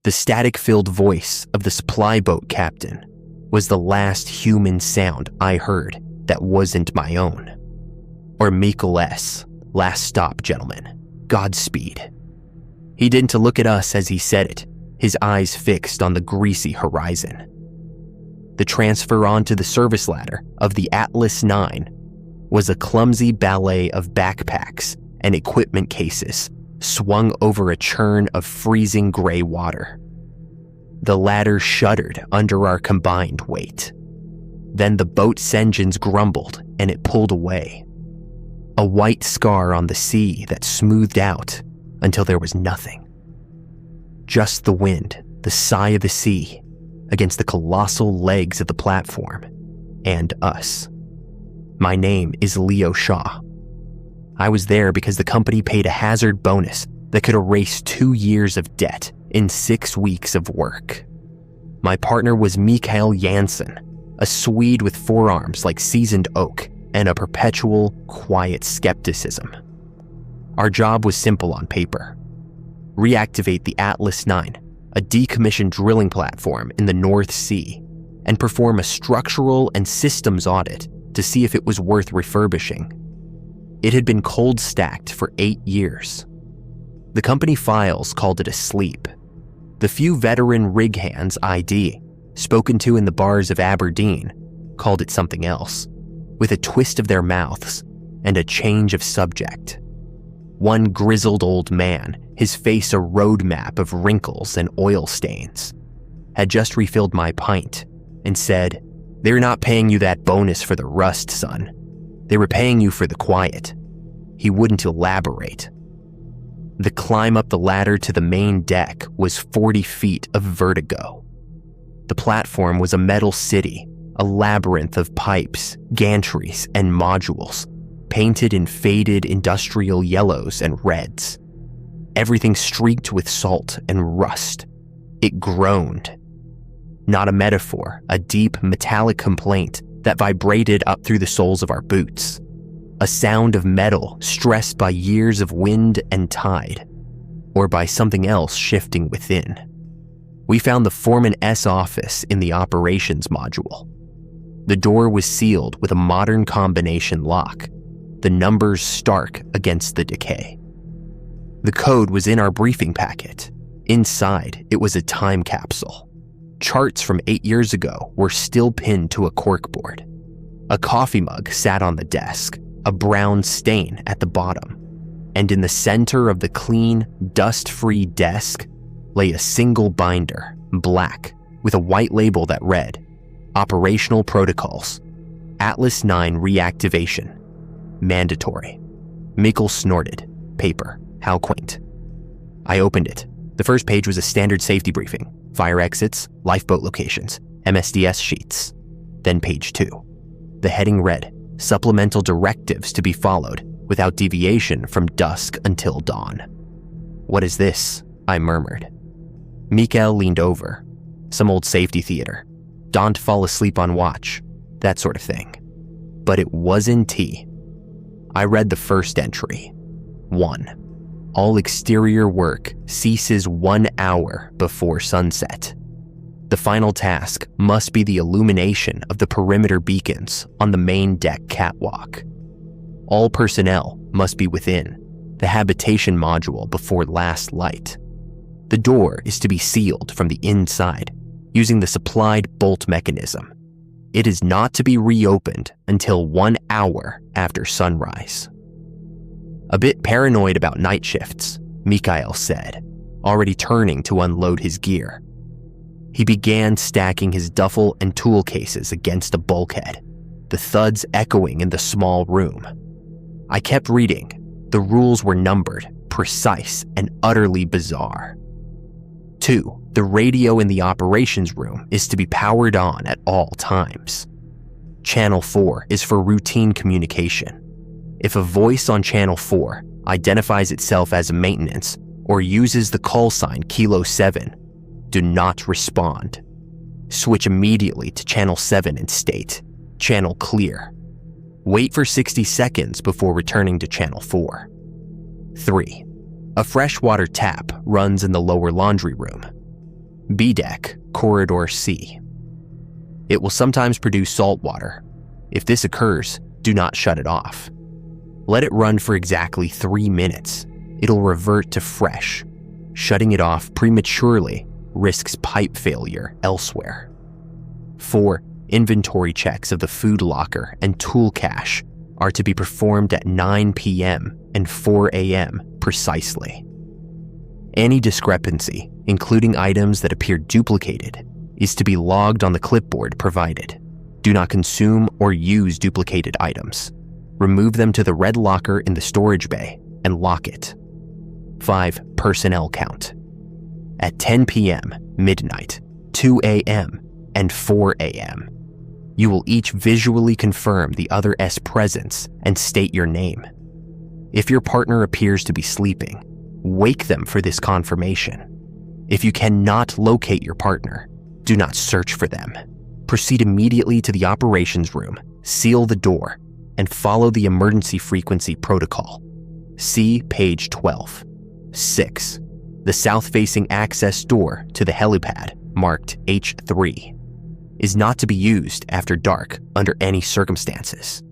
The static-filled voice of the supply boat captain was the last human sound I heard that wasn't my own. Or Mikkel S. Last stop, gentlemen. Godspeed. He didn't look at us as he said it, his eyes fixed on the greasy horizon. The transfer onto the service ladder of the Atlas 9 was a clumsy ballet of backpacks and equipment cases swung over a churn of freezing gray water. The ladder shuddered under our combined weight. Then the boat's engines grumbled and it pulled away. A white scar on the sea that smoothed out until there was nothing. Just the wind, the sigh of the sea, against the colossal legs of the platform, and us. My name is Leo Shaw. I was there because the company paid a hazard bonus that could erase 2 years of debt in 6 weeks of work. My partner was Mikael Janssen, a Swede with forearms like seasoned oak and a perpetual, quiet skepticism. Our job was simple on paper. Reactivate the Atlas 9, a decommissioned drilling platform in the North Sea, and perform a structural and systems audit to see if it was worth refurbishing. It had been cold stacked for 8 years. The company files called it asleep. The few veteran rig hands ID, spoken to in the bars of Aberdeen, called it something else, with a twist of their mouths and a change of subject. One grizzled old man, his face a road map of wrinkles and oil stains, had just refilled my pint and said, "They're not paying you that bonus for the rust, son. They were paying you for the quiet." He wouldn't elaborate. The climb up the ladder to the main deck was 40 feet of vertigo. The platform was a metal city, a labyrinth of pipes, gantries, and modules, painted in faded industrial yellows and reds. Everything streaked with salt and rust. It groaned. Not a metaphor, a deep metallic complaint that vibrated up through the soles of our boots. A sound of metal stressed by years of wind and tide, or by something else shifting within. We found the Foreman S office in the operations module. The door was sealed with a modern combination lock, the numbers stark against the decay. The code was in our briefing packet. Inside, it was a time capsule. Charts from 8 years ago were still pinned to a corkboard. A coffee mug sat on the desk, a brown stain at the bottom, and in the center of the clean, dust-free desk lay a single binder, black, with a white label that read, Operational Protocols, Atlas 9 Reactivation, Mandatory. Mikkel snorted. Paper. How quaint. I opened it. The first page was a standard safety briefing, fire exits, lifeboat locations, MSDS sheets. Then page 2. The heading read, Supplemental directives to be followed without deviation from dusk until dawn. What is this? I murmured. Mikael leaned over. Some old safety theater. Don't fall asleep on watch. That sort of thing. But it wasn't tea. I read the first entry. 1. All exterior work ceases 1 hour before sunset. The final task must be the illumination of the perimeter beacons on the main deck catwalk. All personnel must be within the habitation module before last light. The door is to be sealed from the inside using the supplied bolt mechanism. It is not to be reopened until 1 hour after sunrise. A bit paranoid about night shifts, Mikael said, already turning to unload his gear. He began stacking his duffel and tool cases against a bulkhead, the thuds echoing in the small room. I kept reading. The rules were numbered, precise, and utterly bizarre. 2. The radio in the operations room is to be powered on at all times. Channel 4 is for routine communication. If a voice on Channel 4 identifies itself as maintenance or uses the call sign Kilo 7, do not respond. Switch immediately to Channel 7 and state, Channel Clear. Wait for 60 seconds before returning to Channel 4. 3. A freshwater tap runs in the lower laundry room. B deck, corridor C. It will sometimes produce salt water. If this occurs, do not shut it off. Let it run for exactly 3 minutes. It'll revert to fresh. Shutting it off prematurely risks pipe failure elsewhere. 4. Inventory checks of the food locker and tool cache are to be performed at 9 p.m. and 4 a.m. precisely. Any discrepancy, including items that appear duplicated, is to be logged on the clipboard provided. Do not consume or use duplicated items. Remove them to the red locker in the storage bay and lock it. 5. Personnel count. At 10 p.m., midnight, 2 a.m., and 4 a.m., you will each visually confirm the other S presence and state your name. If your partner appears to be sleeping, wake them for this confirmation. If you cannot locate your partner, do not search for them. Proceed immediately to the operations room, seal the door, and follow the emergency frequency protocol. See page 12. 6. The south-facing access door to the helipad, marked H3, is not to be used after dark under any circumstances.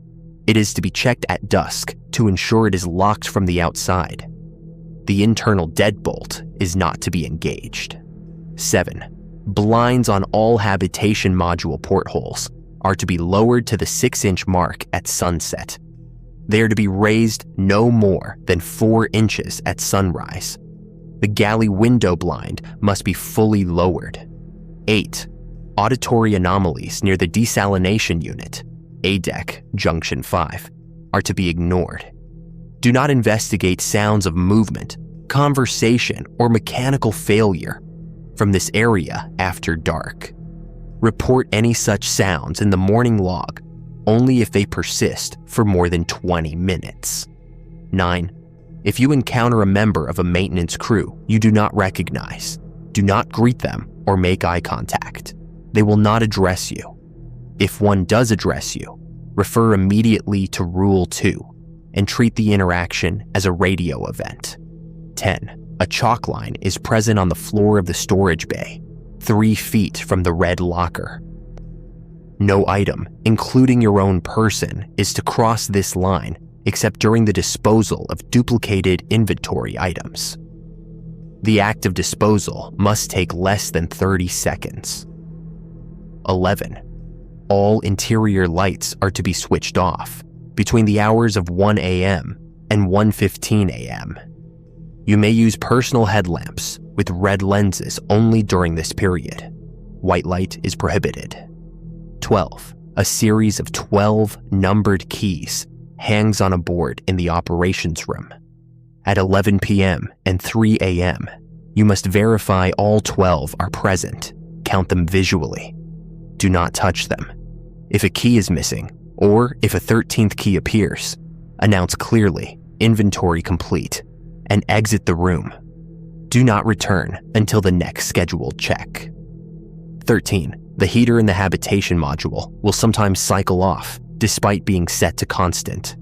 It is to be checked at dusk to ensure it is locked from the outside. The internal deadbolt is not to be engaged. 7. Blinds on all habitation module portholes are to be lowered to the 6-inch mark at sunset. They are to be raised no more than 4 inches at sunrise. The galley window blind must be fully lowered. 8. Auditory anomalies near the desalination unit, A deck, junction 5, are to be ignored. Do not investigate sounds of movement, conversation, or mechanical failure from this area after dark. Report any such sounds in the morning log only if they persist for more than 20 minutes. 9. If you encounter a member of a maintenance crew you do not recognize, do not greet them or make eye contact. They will not address you. If one does address you, refer immediately to Rule 2 and treat the interaction as a radio event. 10. A chalk line is present on the floor of the storage bay, 3 feet from the red locker. No item, including your own person, is to cross this line except during the disposal of duplicated inventory items. The act of disposal must take less than 30 seconds. 11. All interior lights are to be switched off between the hours of 1 a.m. and 1:15 a.m. You may use personal headlamps with red lenses only during this period. White light is prohibited. 12. A series of 12 numbered keys hangs on a board in the operations room. At 11 p.m. and 3 a.m., you must verify all 12 are present. Count them visually. Do not touch them. If a key is missing, or if a 13th key appears, announce clearly, inventory complete, and exit the room. Do not return until the next scheduled check. 13. The heater in the habitation module will sometimes cycle off despite being set to constant.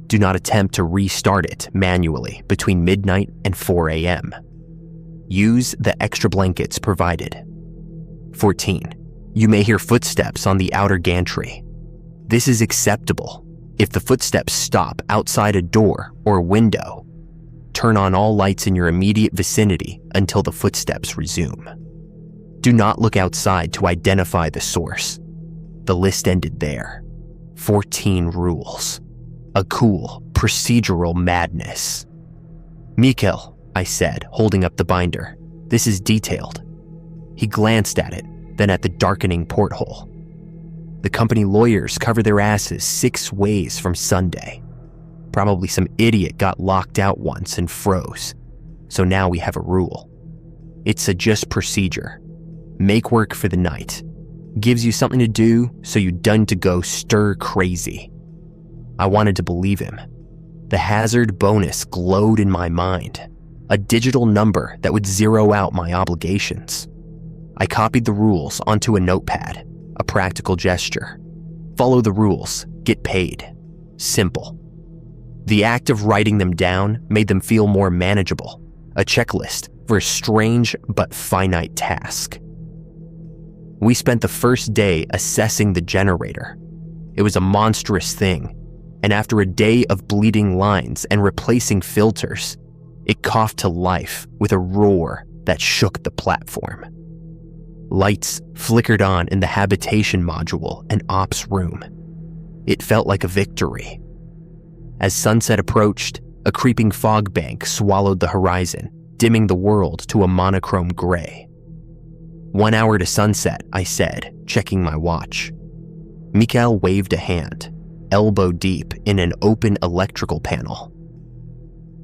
Do not attempt to restart it manually between midnight and 4 a.m. Use the extra blankets provided. 14. You may hear footsteps on the outer gantry. This is acceptable if the footsteps stop outside a door or window. Turn on all lights in your immediate vicinity until the footsteps resume. Do not look outside to identify the source. The list ended there. 14 rules. A cool, procedural madness. "Mikkel," I said, holding up the binder. "This is detailed." He glanced at it, then at the darkening porthole. The company lawyers cover their asses 6 ways from Sunday. Probably some idiot got locked out once and froze. So now we have a rule. It's a just procedure. Make work for the night. Gives you something to do so you done to go stir crazy. I wanted to believe him. The hazard bonus glowed in my mind. A digital number that would zero out my obligations. I copied the rules onto a notepad, a practical gesture. Follow the rules, get paid. Simple. The act of writing them down made them feel more manageable, a checklist for a strange but finite task. We spent the first day assessing the generator. It was a monstrous thing, and after a day of bleeding lines and replacing filters, it coughed to life with a roar that shook the platform. Lights flickered on in the habitation module and ops room. It felt like a victory. As sunset approached, a creeping fog bank swallowed the horizon, dimming the world to a monochrome gray. 1 hour to sunset, I said, checking my watch. Mikhail waved a hand, elbow deep in an open electrical panel.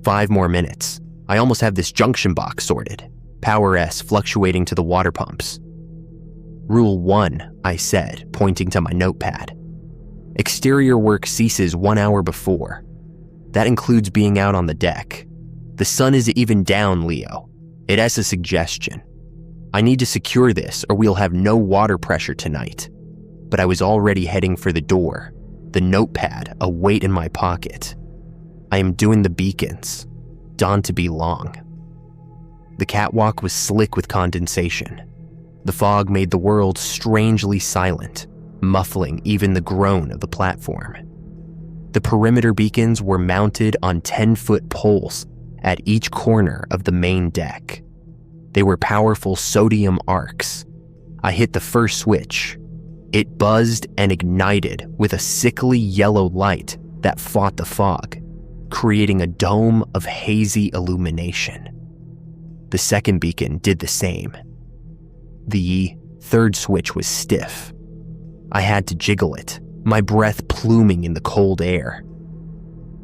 5 more minutes. I almost have this junction box sorted. Power S fluctuating to the water pumps. Rule 1, I said, pointing to my notepad. Exterior work ceases 1 hour before. That includes being out on the deck. The sun is even down, Leo. It has a suggestion. I need to secure this or we'll have no water pressure tonight. But I was already heading for the door, the notepad a weight in my pocket. I am doing the beacons. Dawn to be long. The catwalk was slick with condensation. The fog made the world strangely silent, muffling even the groan of the platform. The perimeter beacons were mounted on 10-foot poles at each corner of the main deck. They were powerful sodium arcs. I hit the first switch. It buzzed and ignited with a sickly yellow light that fought the fog, creating a dome of hazy illumination. The second beacon did the same. The third switch was stiff. I had to jiggle it, my breath pluming in the cold air.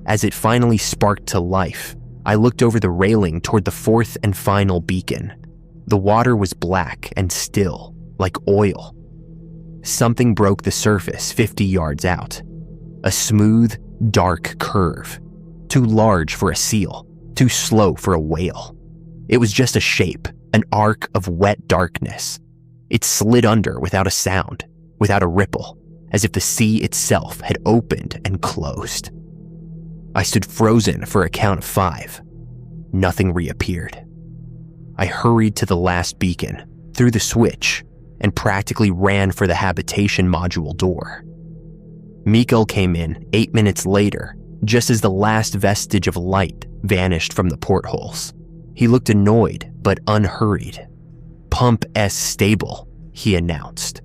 As it finally sparked to life, I looked over the railing toward the fourth and final beacon. The water was black and still, like oil. Something broke the surface 50 yards out. A smooth, dark curve. Too large for a seal, too slow for a whale. It was just a shape, an arc of wet darkness. It slid under without a sound, without a ripple, as if the sea itself had opened and closed. I stood frozen for a count of 5. Nothing reappeared. I hurried to the last beacon, threw the switch, and practically ran for the habitation module door. Mikhail came in 8 minutes later, just as the last vestige of light vanished from the portholes. He looked annoyed but unhurried. "Pump S stable," he announced.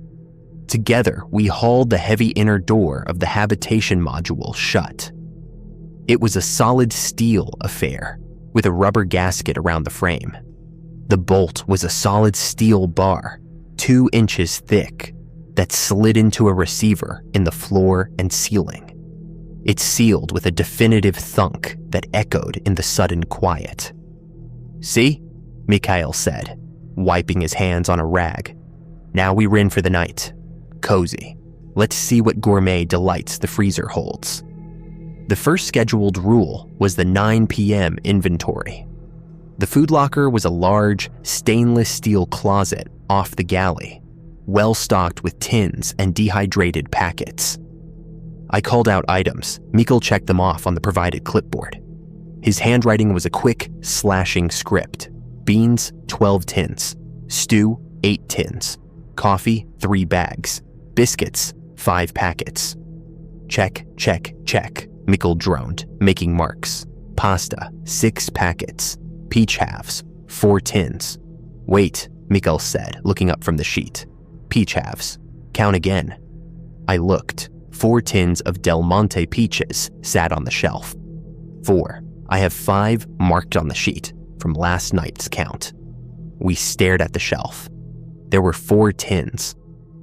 Together, we hauled the heavy inner door of the habitation module shut. It was a solid steel affair, with a rubber gasket around the frame. The bolt was a solid steel bar, 2 inches thick, that slid into a receiver in the floor and ceiling. It sealed with a definitive thunk that echoed in the sudden quiet. "See?" Mikhail said, wiping his hands on a rag. "Now we're in for the night. Cozy. Let's see what gourmet delights the freezer holds." The first scheduled rule was the 9 p.m. inventory. The food locker was a large, stainless steel closet off the galley, well stocked with tins and dehydrated packets. I called out items. Mikhail checked them off on the provided clipboard. His handwriting was a quick, slashing script. Beans, 12 tins. Stew, 8 tins. Coffee, 3 bags. Biscuits, 5 packets. Check, check, check, Mikhail droned, making marks. Pasta, 6 packets. Peach halves, 4 tins. "Wait," Mikhail said, looking up from the sheet. "Peach halves. Count again." I looked. 4 tins of Del Monte peaches sat on the shelf. 4. I have 5 marked on the sheet from last night's count. We stared at the shelf. There were 4 tins.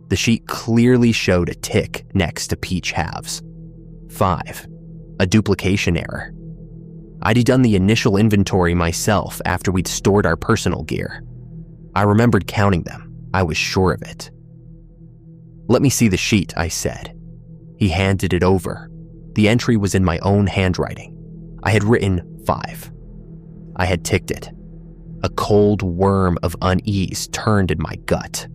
The sheet clearly showed a tick next to peach halves. 5. A duplication error. I'd done the initial inventory myself after we'd stored our personal gear. I remembered counting them. I was sure of it. "Let me see the sheet," I said. He handed it over. The entry was in my own handwriting. I had written 5. I had ticked it. A cold worm of unease turned in my gut.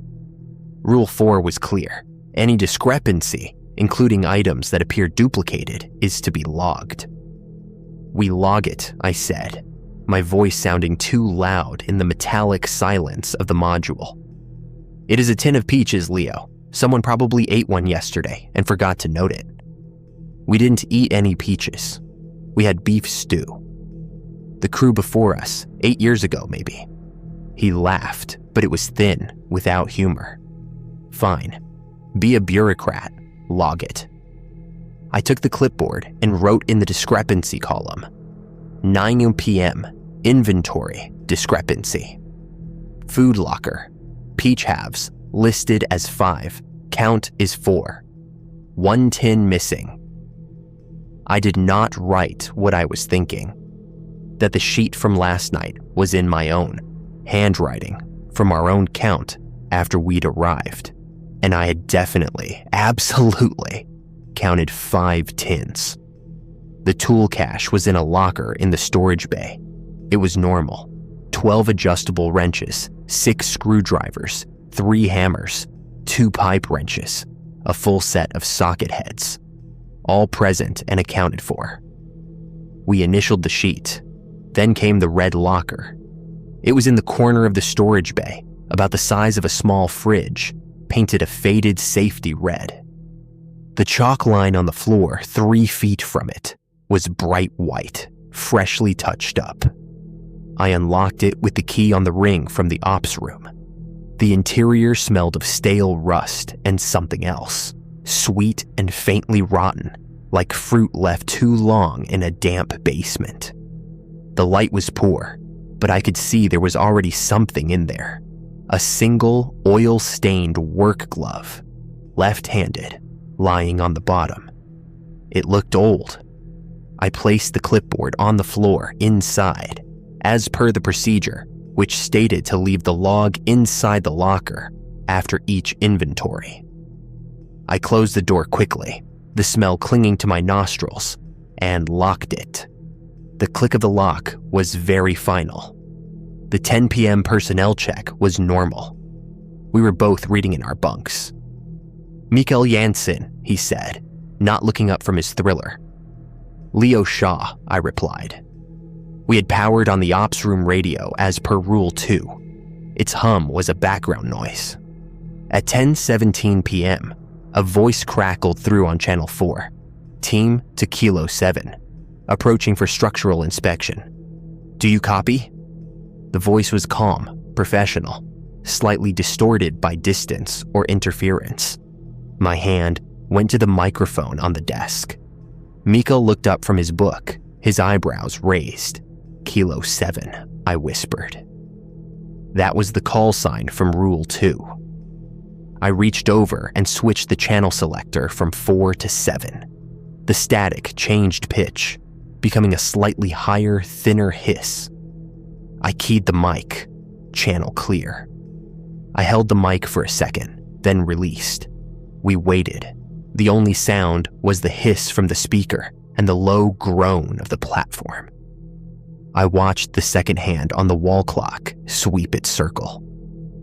Rule 4 was clear. Any discrepancy, including items that appear duplicated, is to be logged. "We log it," I said, my voice sounding too loud in the metallic silence of the module. It is a tin of peaches, Leo. Someone probably ate one yesterday and forgot to note it. We didn't eat any peaches. We had beef stew. The crew before us, 8 years ago maybe. He laughed, but it was thin, without humor. Fine. Be a bureaucrat. Log it. I took the clipboard and wrote in the discrepancy column, 9 p.m., inventory discrepancy. Food locker, peach halves, listed as 5, count is 4. 1 tin missing. I did not write what I was thinking, that the sheet from last night was in my own handwriting from our own count after we'd arrived, and I had definitely, absolutely counted 5 tins. The tool cache was in a locker in the storage bay. It was normal. 12 adjustable wrenches, 6 screwdrivers, 3 hammers, 2 pipe wrenches, a full set of socket heads, all present and accounted for. We initialed the sheet. Then came the red locker. It was in the corner of the storage bay, about the size of a small fridge, painted a faded safety red. The chalk line on the floor 3 feet from it was bright white, freshly touched up. I unlocked it with the key on the ring from the ops room. The interior smelled of stale rust and something else, sweet and faintly rotten, like fruit left too long in a damp basement. The light was poor, but I could see there was already something in there. A single oil-stained work glove, left-handed, lying on the bottom. It looked old. I placed the clipboard on the floor inside, as per the procedure, which stated to leave the log inside the locker after each inventory. I closed the door quickly, the smell clinging to my nostrils, and locked it. The click of the lock was very final. The 10 p.m. personnel check was normal. We were both reading in our bunks. Mikael Janssen, he said, not looking up from his thriller. Leo Shaw, I replied. We had powered on the ops room radio as per Rule 2. Its hum was a background noise. At 10:17 p.m., a voice crackled through on Channel 4. Team to Kilo 7, approaching for structural inspection. Do you copy? The voice was calm, professional, slightly distorted by distance or interference. My hand went to the microphone on the desk. Mikael looked up from his book, his eyebrows raised. Kilo 7, I whispered. That was the call sign from Rule 2. I reached over and switched the channel selector from 4 to 7. The static changed pitch, becoming a slightly higher, thinner hiss. I keyed the mic, channel clear. I held the mic for a second, then released. We waited. The only sound was the hiss from the speaker and the low groan of the platform. I watched the second hand on the wall clock sweep its circle.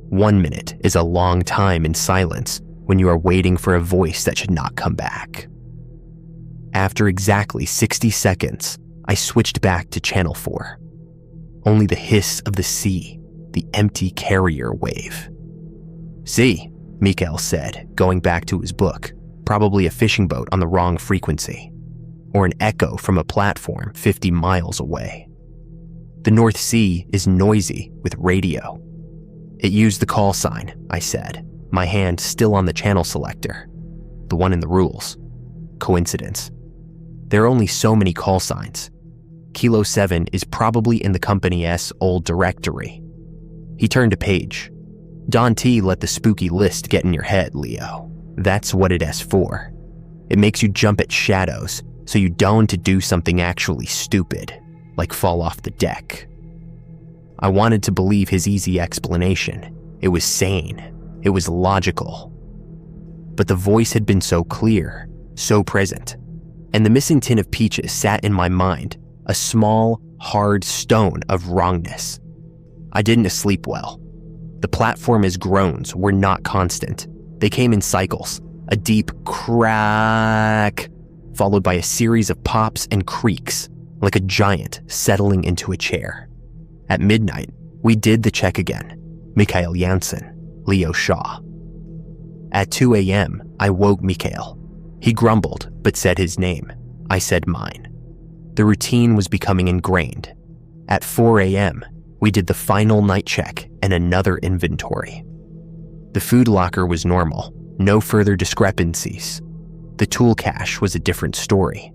1 minute is a long time in silence when you are waiting for a voice that should not come back. After exactly 60 seconds, I switched back to Channel 4. Only the hiss of the sea, the empty carrier wave. See, Mikael said, going back to his book, probably a fishing boat on the wrong frequency, or an echo from a platform 50 miles away. The North Sea is noisy with radio. It used the call sign, I said, my hand still on the channel selector, the one in the rules. Coincidence. There are only so many call signs. Kilo 7 is probably in the Company's old directory. He turned a page. Don T let the spooky list get in your head, Leo. That's what it is for. It makes you jump at shadows, so you don't to do something actually stupid, like fall off the deck. I wanted to believe his easy explanation. It was sane. It was logical. But the voice had been so clear, so present, and the missing tin of peaches sat in my mind, a small, hard stone of wrongness. I didn't sleep well. The platform's groans were not constant. They came in cycles, a deep crack, followed by a series of pops and creaks, like a giant settling into a chair. At midnight, we did the check again. Mikael Janssen, Leo Shaw. At 2 a.m., I woke Mikhail. He grumbled, but said his name. I said mine. The routine was becoming ingrained. At 4 a.m., we did the final night check and another inventory. The food locker was normal, no further discrepancies. The tool cache was a different story.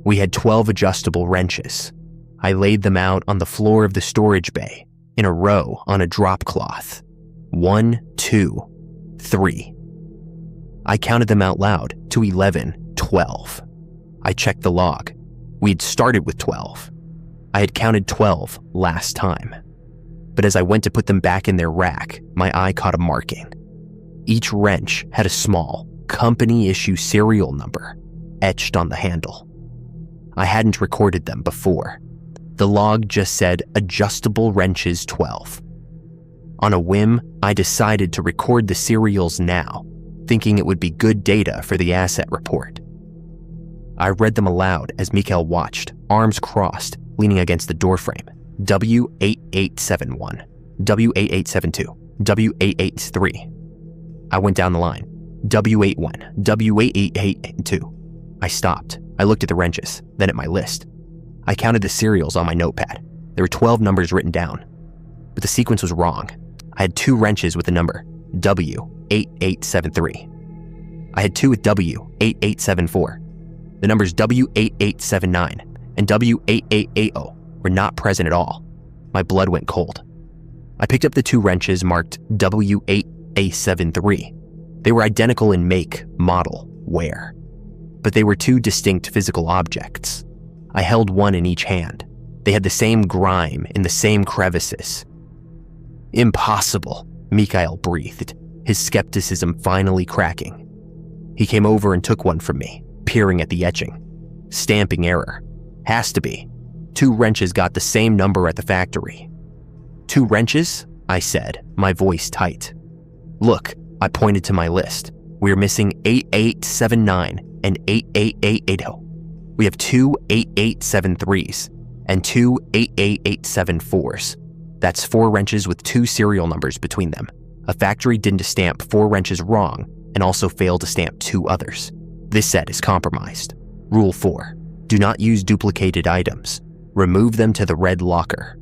We had 12 adjustable wrenches. I laid them out on the floor of the storage bay, in a row on a drop cloth. 1, 2, 3. I counted them out loud to 11, 12. I checked the log. We had started with 12. I had counted 12 last time. But as I went to put them back in their rack, my eye caught a marking. Each wrench had a small, company-issue serial number etched on the handle. I hadn't recorded them before. The log just said adjustable wrenches 12. On a whim, I decided to record the serials now, thinking it would be good data for the asset report. I read them aloud as Mikhail watched, arms crossed, leaning against the doorframe. W8871, W8872, W883. I went down the line. W81, W882. I stopped. I looked at the wrenches, then at my list. I counted the serials on my notepad. There were 12 numbers written down, but the sequence was wrong. I had 2 wrenches with the number W8873. I had 2 with W8874. The numbers W8879 and W8880 were not present at all. My blood went cold. I picked up the 2 wrenches marked W8A73. They were identical in make, model, wear, but they were 2 distinct physical objects. I held one in each hand. They had the same grime in the same crevices. Impossible, Mikhail breathed, his skepticism finally cracking. He came over and took one from me, peering at the etching. Stamping error. Has to be. 2 wrenches got the same number at the factory. 2 wrenches? I said, my voice tight. Look, I pointed to my list. We're missing 8879 and 88880. We have 2 8873s and 2 88874s. That's 4 wrenches with 2 serial numbers between them. A factory didn't stamp 4 wrenches wrong and also failed to stamp 2 others. This set is compromised. Rule 4. Do not use duplicated items. Remove them to the red locker.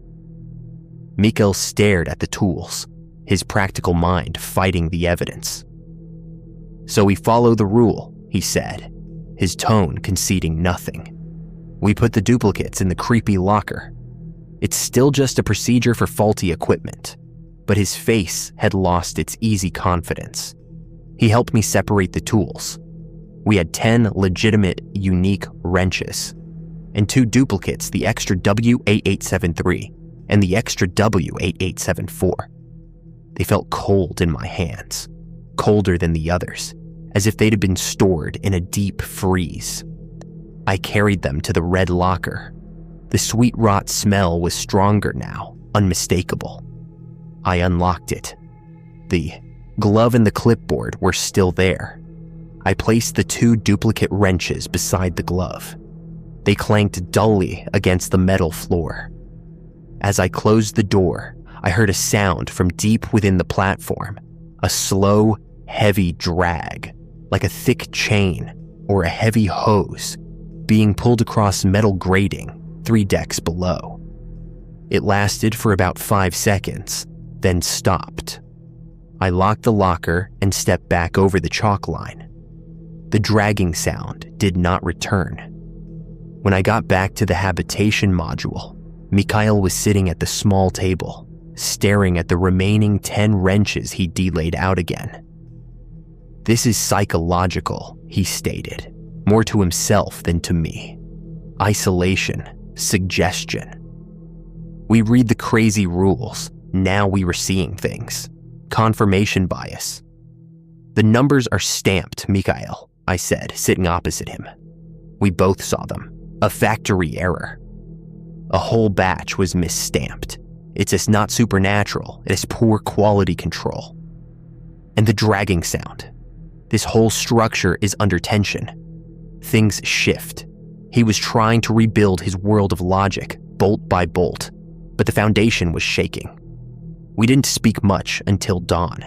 Mikhail stared at the tools, his practical mind fighting the evidence. So we follow the rule, he said, his tone conceding nothing. We put the duplicates in the creepy locker. It's still just a procedure for faulty equipment, but his face had lost its easy confidence. He helped me separate the tools. We had 10 legitimate, unique wrenches, and 2 duplicates, the extra W8873 and the extra W8874. They felt cold in my hands, colder than the others, as if they'd have been stored in a deep freeze. I carried them to the red locker. The sweet rot smell was stronger now, unmistakable. I unlocked it. The glove and the clipboard were still there. I placed the 2 duplicate wrenches beside the glove. They clanked dully against the metal floor. As I closed the door, I heard a sound from deep within the platform, a slow, heavy drag, like a thick chain or a heavy hose being pulled across metal grating 3 decks below. It lasted for about 5 seconds, then stopped. I locked the locker and stepped back over the chalk line. The dragging sound did not return. When I got back to the habitation module, Mikhail was sitting at the small table, staring at the remaining 10 wrenches he delayed out again. This is psychological, he stated, more to himself than to me. Isolation, suggestion. We read the crazy rules, now we were seeing things. Confirmation bias. The numbers are stamped, Mikhail, I said, sitting opposite him. We both saw them. A factory error. A whole batch was misstamped. It's just not supernatural, it is poor quality control. And the dragging sound. This whole structure is under tension. Things shift. He was trying to rebuild his world of logic, bolt by bolt, but the foundation was shaking. We didn't speak much until dawn.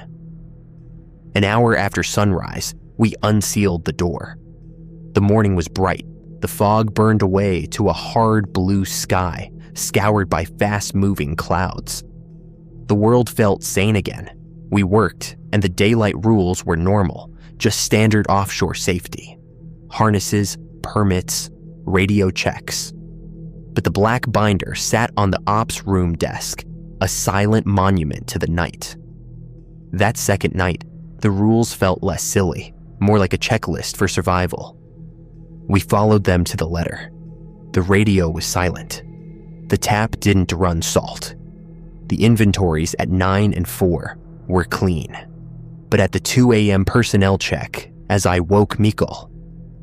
An hour after sunrise, we unsealed the door. The morning was bright. The fog burned away to a hard blue sky, scoured by fast-moving clouds. The world felt sane again. We worked, and the daylight rules were normal, just standard offshore safety. Harnesses, permits, radio checks. But the black binder sat on the ops room desk, a silent monument to the night. That second night, the rules felt less silly, more like a checklist for survival. We followed them to the letter. The radio was silent. The tap didn't run salt. The inventories at 9 and 4 were clean. But at the 2 a.m. personnel check, as I woke Mikkel,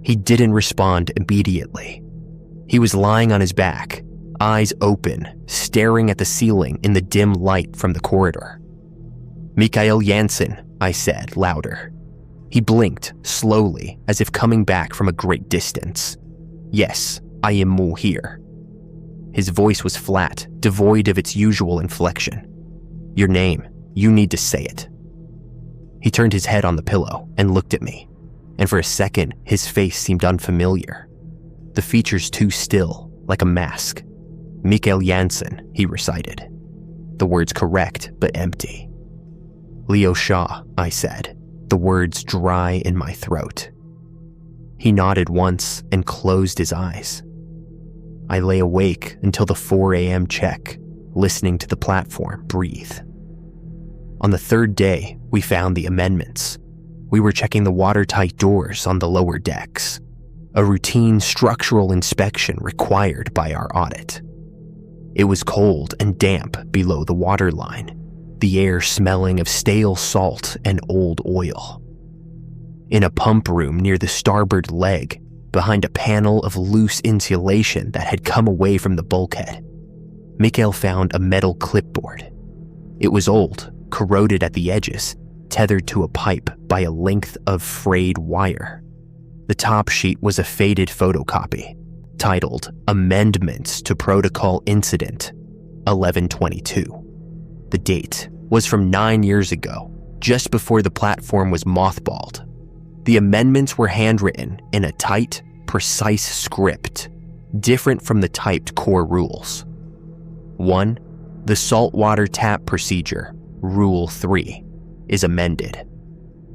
he didn't respond immediately. He was lying on his back, eyes open, staring at the ceiling in the dim light from the corridor. "Mikael Jansen," I said, louder. He blinked, slowly, as if coming back from a great distance. "Yes, I am Mu here." His voice was flat, devoid of its usual inflection. "Your name, you need to say it." He turned his head on the pillow and looked at me, and for a second, his face seemed unfamiliar. The features too still, like a mask. "Mikael Jansen," he recited. The words correct, but empty. "Leo Shaw," I said, the words dry in my throat. He nodded once and closed his eyes. I lay awake until the 4 a.m. check, listening to the platform breathe. On the third day, we found the amendments. We were checking the watertight doors on the lower decks, a routine structural inspection required by our audit. It was cold and damp below the waterline, the air smelling of stale salt and old oil. In a pump room near the starboard leg, behind a panel of loose insulation that had come away from the bulkhead, Mikael found a metal clipboard. It was old, corroded at the edges, tethered to a pipe by a length of frayed wire. The top sheet was a faded photocopy, titled Amendments to Protocol Incident 11/22. The date was from 9 years ago, just before the platform was mothballed. The amendments were handwritten in a tight, precise script, different from the typed core rules. 1. The saltwater tap procedure, Rule 3, is amended.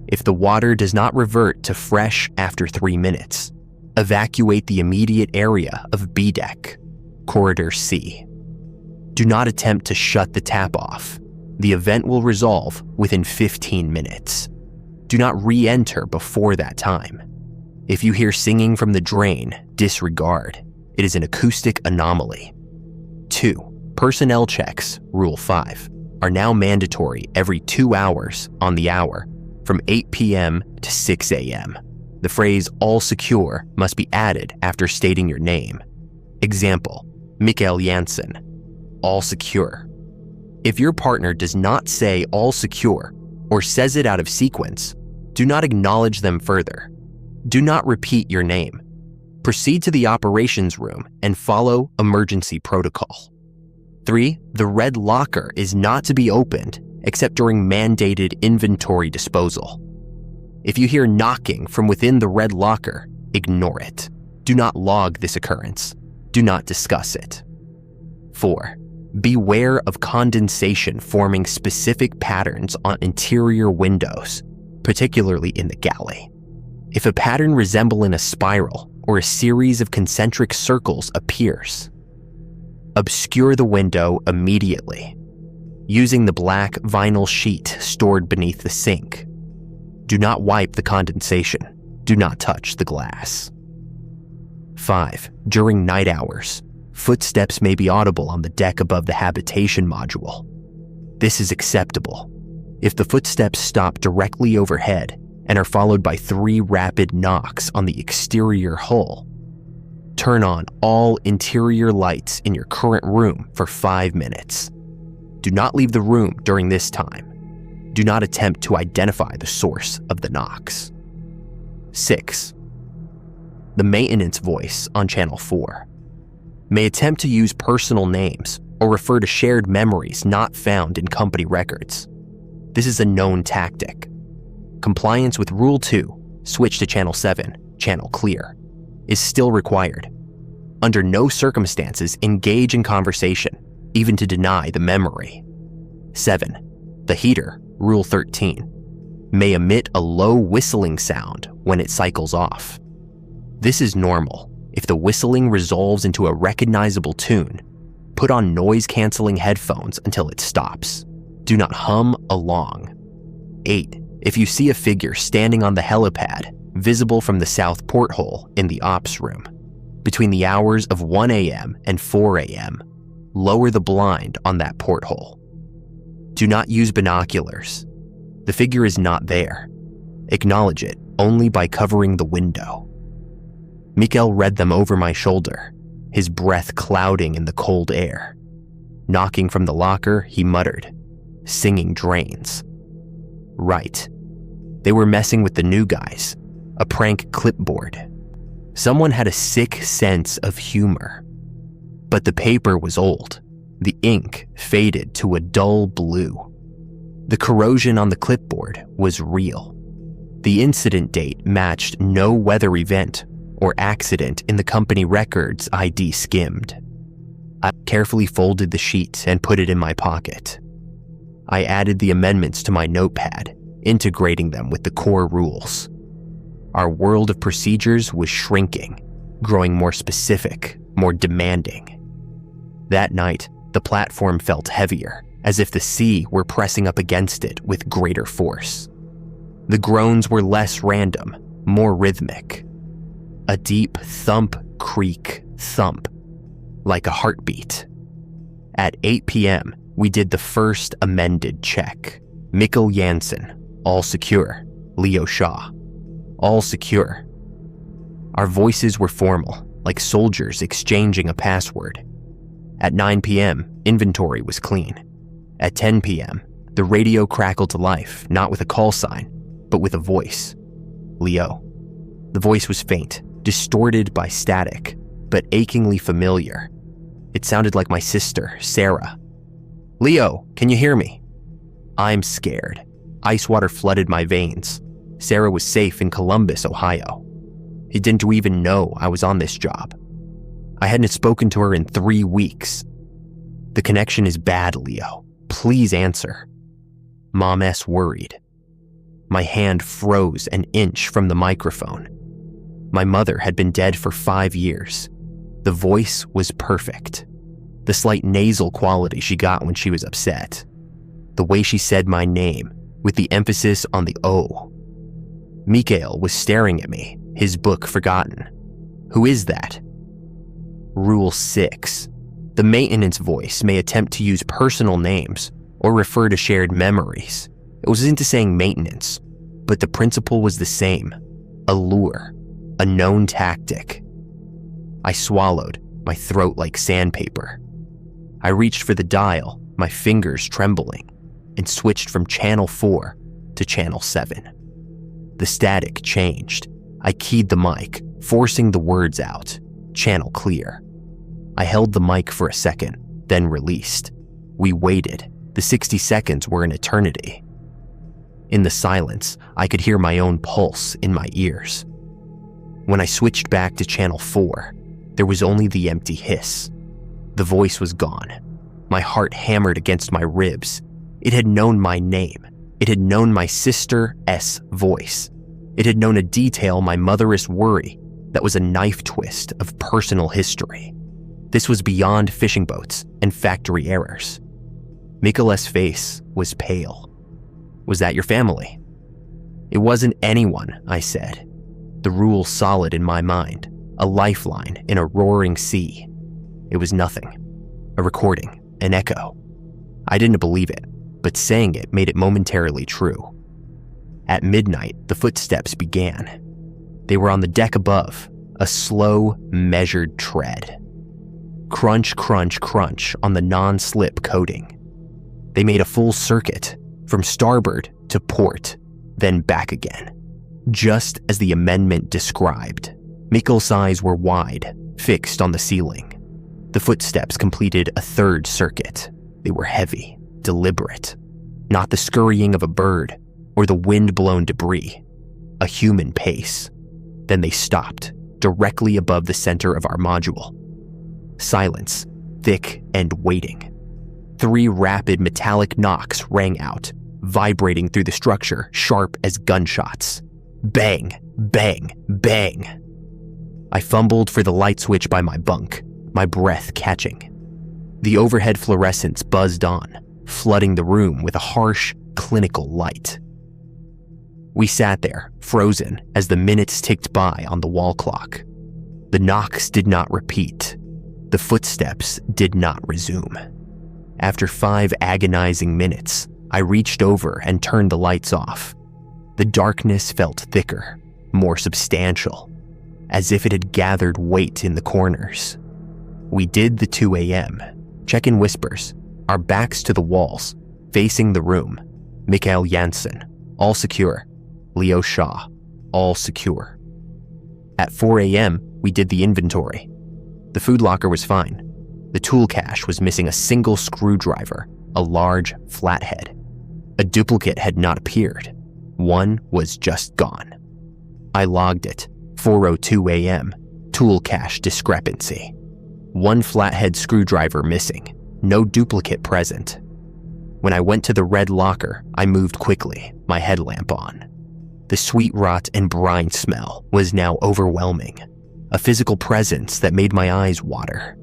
If the water does not revert to fresh after 3 minutes, evacuate the immediate area of B deck, Corridor C. Do not attempt to shut the tap off. The event will resolve within 15 minutes. Do not re-enter before that time. If you hear singing from the drain, disregard. It is an acoustic anomaly. 2. Personnel checks, Rule 5, are now mandatory every 2 hours on the hour, from 8 p.m. to 6 a.m. The phrase "all secure" must be added after stating your name. Example, Mikael Jansen, all secure. If your partner does not say "all secure" or says it out of sequence, do not acknowledge them further. Do not repeat your name. Proceed to the operations room and follow emergency protocol. 3. The red locker is not to be opened except during mandated inventory disposal. If you hear knocking from within the red locker, ignore it. Do not log this occurrence. Do not discuss it. 4. Beware of condensation forming specific patterns on interior windows, particularly in the galley. If a pattern resembling a spiral or a series of concentric circles appears, obscure the window immediately, using the black vinyl sheet stored beneath the sink. Do not wipe the condensation. Do not touch the glass. 5. During night hours, footsteps may be audible on the deck above the habitation module. This is acceptable. If the footsteps stop directly overhead and are followed by 3 rapid knocks on the exterior hull, turn on all interior lights in your current room for 5 minutes. Do not leave the room during this time. Do not attempt to identify the source of the knocks. 6. The maintenance voice on Channel 4 may attempt to use personal names or refer to shared memories not found in company records. This is a known tactic. compliance with Rule 2, switch to Channel 7, channel clear, is still required. Under no circumstances engage in conversation, even to deny the memory. 7. The heater, Rule 13, may emit a low whistling sound when it cycles off. This is normal. If the whistling resolves into a recognizable tune, put on noise-canceling headphones until it stops. Do not hum along. 8. If you see a figure standing on the helipad, visible from the south porthole in the ops room, between the hours of 1 a.m. and 4 a.m., lower the blind on that porthole. Do not use binoculars. The figure is not there. Acknowledge it only by covering the window. Mikkel read them over my shoulder, his breath clouding in the cold air. Knocking from the locker, he muttered, "Singing drains." Right. They were messing with the new guys, a prank clipboard. Someone had a sick sense of humor. But the paper was old. The ink faded to a dull blue. The corrosion on the clipboard was real. The incident date matched no weather event or accident in the company records ID skimmed. I carefully folded the sheet and put it in my pocket. I added the amendments to my notepad, integrating them with the core rules. Our world of procedures was shrinking, growing more specific, more demanding. That night, the platform felt heavier, as if the sea were pressing up against it with greater force. The groans were less random, more rhythmic. A deep thump, creak, thump, like a heartbeat. At 8 p.m., we did the first amended check. Mikkel Jansen, all secure. Leo Shaw, all secure. Our voices were formal, like soldiers exchanging a password. At 9 p.m., inventory was clean. At 10 p.m., the radio crackled to life, not with a call sign, but with a voice. Leo. The voice was faint, distorted by static, but achingly familiar. It sounded like my sister, Sarah. "Leo, can you hear me?" I'm scared. Ice water flooded my veins. Sarah was safe in Columbus, Ohio. He didn't even know I was on this job. I hadn't spoken to her in 3 weeks. "The connection is bad, Leo. Please answer." Mom S. worried. My hand froze an inch from the microphone. My mother had been dead for 5 years. The voice was perfect. The slight nasal quality she got when she was upset. The way she said my name, with the emphasis on the O. Mikhail was staring at me, his book forgotten. "Who is that?" Rule 6. The maintenance voice may attempt to use personal names or refer to shared memories. It was into saying maintenance, but the principle was the same. A lure, a known tactic. I swallowed, my throat like sandpaper. I reached for the dial, my fingers trembling, and switched from channel 4 to channel 7. The static changed. I keyed the mic, forcing the words out. Channel clear. I held the mic for a second, then released. We waited. The 60 seconds were an eternity. In the silence, I could hear my own pulse in my ears. When I switched back to channel 4, there was only the empty hiss. The voice was gone. My heart hammered against my ribs. It had known my name. It had known my sister S. voice. It had known a detail my mother's worry that was a knife twist of personal history. This was beyond fishing boats and factory errors. Mikkel's face was pale. "Was that your family?" "It wasn't anyone," I said. The rule solid in my mind, a lifeline in a roaring sea. It was nothing. A recording, an echo. I didn't believe it, but saying it made it momentarily true. At midnight, the footsteps began. They were on the deck above, a slow, measured tread. Crunch, crunch, crunch on the non-slip coating. They made a full circuit, from starboard to port, then back again. Just as the amendment described. Mikkel's eyes were wide, fixed on the ceiling. The footsteps completed a third circuit. They were heavy, deliberate. Not the scurrying of a bird, or the wind-blown debris, a human pace. Then they stopped, directly above the center of our module. Silence, thick and waiting. 3 rapid metallic knocks rang out, vibrating through the structure sharp as gunshots. Bang, bang, bang. I fumbled for the light switch by my bunk, my breath catching. The overhead fluorescents buzzed on, flooding the room with a harsh, clinical light. We sat there, frozen, as the minutes ticked by on the wall clock. The knocks did not repeat. The footsteps did not resume. After 5 agonizing minutes, I reached over and turned the lights off. The darkness felt thicker, more substantial, as if it had gathered weight in the corners. We did the 2 a.m., check in whispers, our backs to the walls, facing the room. Mikael Janssen, all secure. Leo Shaw, all secure. At 4 a.m., we did the inventory. The food locker was fine. The tool cache was missing a single screwdriver, a large flathead. A duplicate had not appeared. One was just gone. I logged it, 4:02 a.m., tool cache discrepancy. 1 flathead screwdriver missing, no duplicate present. When I went to the red locker, I moved quickly, my headlamp on. The sweet rot and brine smell was now overwhelming, a physical presence that made my eyes water.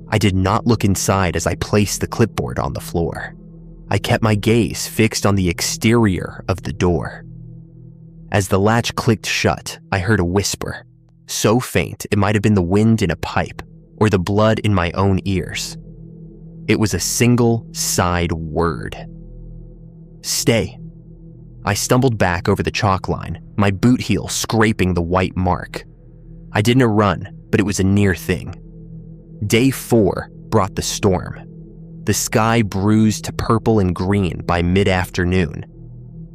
I did not look inside as I placed the clipboard on the floor. I kept my gaze fixed on the exterior of the door. As the latch clicked shut, I heard a whisper, so faint it might have been the wind in a pipe or the blood in my own ears. It was a single side word. Stay. I stumbled back over the chalk line, my boot heel scraping the white mark. I didn't run, but it was a near thing. Day 4 brought the storm. The sky bruised to purple and green by mid-afternoon,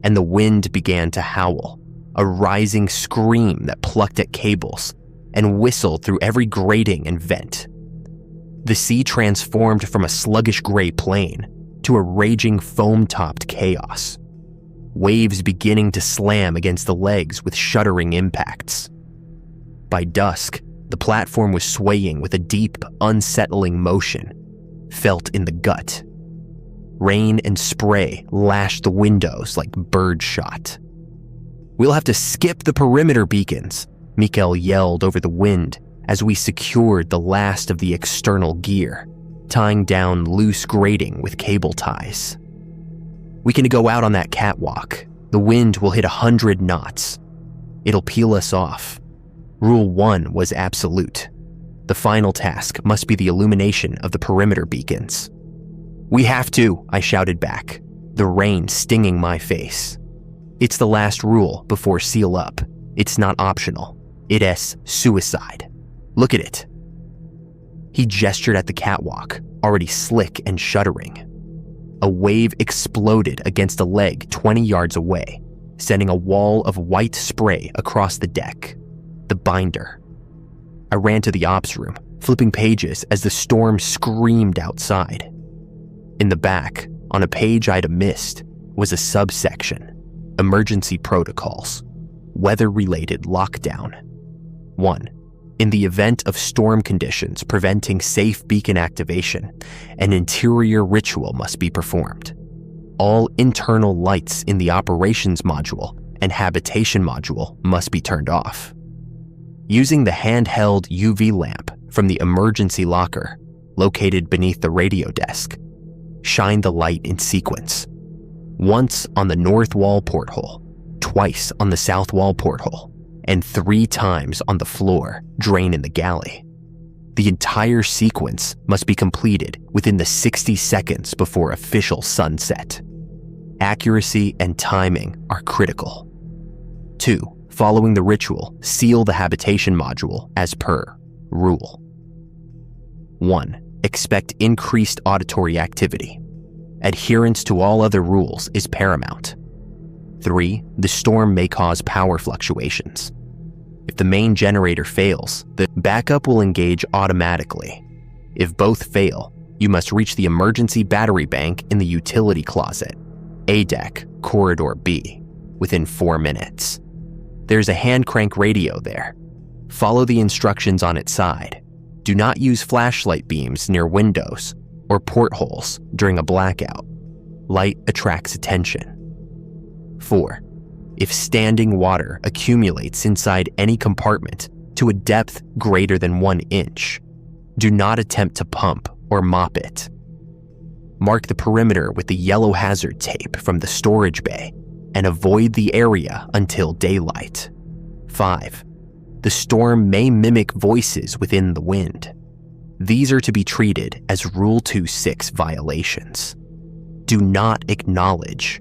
and the wind began to howl, a rising scream that plucked at cables and whistled through every grating and vent. The sea transformed from a sluggish gray plain to a raging foam-topped chaos, waves beginning to slam against the legs with shuddering impacts. By dusk, the platform was swaying with a deep, unsettling motion, felt in the gut. Rain and spray lashed the windows like birdshot. We'll have to skip the perimeter beacons, Mikael yelled over the wind as we secured the last of the external gear, tying down loose grating with cable ties. We can go out on that catwalk. The wind will hit 100 knots. It'll peel us off. Rule 1 was absolute. The final task must be the illumination of the perimeter beacons. We have to, I shouted back, the rain stinging my face. It's the last rule before seal up. It's not optional. It is suicide. Look at it. He gestured at the catwalk, already slick and shuddering. A wave exploded against a leg 20 yards away, sending a wall of white spray across the deck. The binder. I ran to the ops room, flipping pages as the storm screamed outside. In the back, on a page I'd missed, was a subsection. Emergency protocols. Weather-related lockdown. 1. In the event of storm conditions preventing safe beacon activation, an interior ritual must be performed. All internal lights in the operations module and habitation module must be turned off. Using the handheld UV lamp from the emergency locker, located beneath the radio desk, shine the light in sequence. Once on the north wall porthole, twice on the south wall porthole, and 3 times on the floor drain in the galley. The entire sequence must be completed within the 60 seconds before official sunset. Accuracy and timing are critical. 2. Following the ritual, seal the habitation module as per rule. 1. Expect increased auditory activity. Adherence to all other rules is paramount. 3. The storm may cause power fluctuations. If the main generator fails, the backup will engage automatically. If both fail, you must reach the emergency battery bank in the utility closet, A deck, corridor B. within 4 minutes. There's a hand crank radio there. Follow the instructions on its side. Do not use flashlight beams near windows or portholes during a blackout. Light attracts attention. 4. If standing water accumulates inside any compartment to a depth greater than 1 inch, do not attempt to pump or mop it. Mark the perimeter with the yellow hazard tape from the storage bay and avoid the area until daylight. 5. The storm may mimic voices within the wind. These are to be treated as Rule 2.6 violations. Do not acknowledge.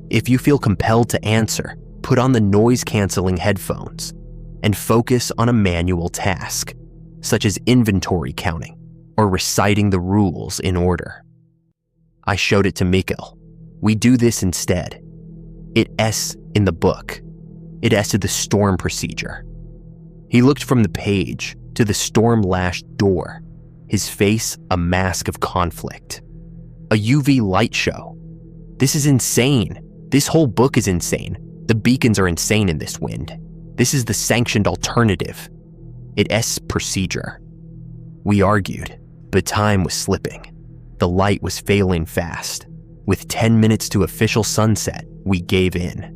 If you feel compelled to answer, put on the noise-canceling headphones and focus on a manual task, such as inventory counting or reciting the rules in order. I showed it to Mikkel. We do this instead. It S in the book. It S to the storm procedure. He looked from the page to the storm-lashed door, his face a mask of conflict. A UV light show. This is insane. This whole book is insane. The beacons are insane in this wind. This is the sanctioned alternative. It S procedure. We argued, but time was slipping. The light was failing fast. With 10 minutes to official sunset, we gave in.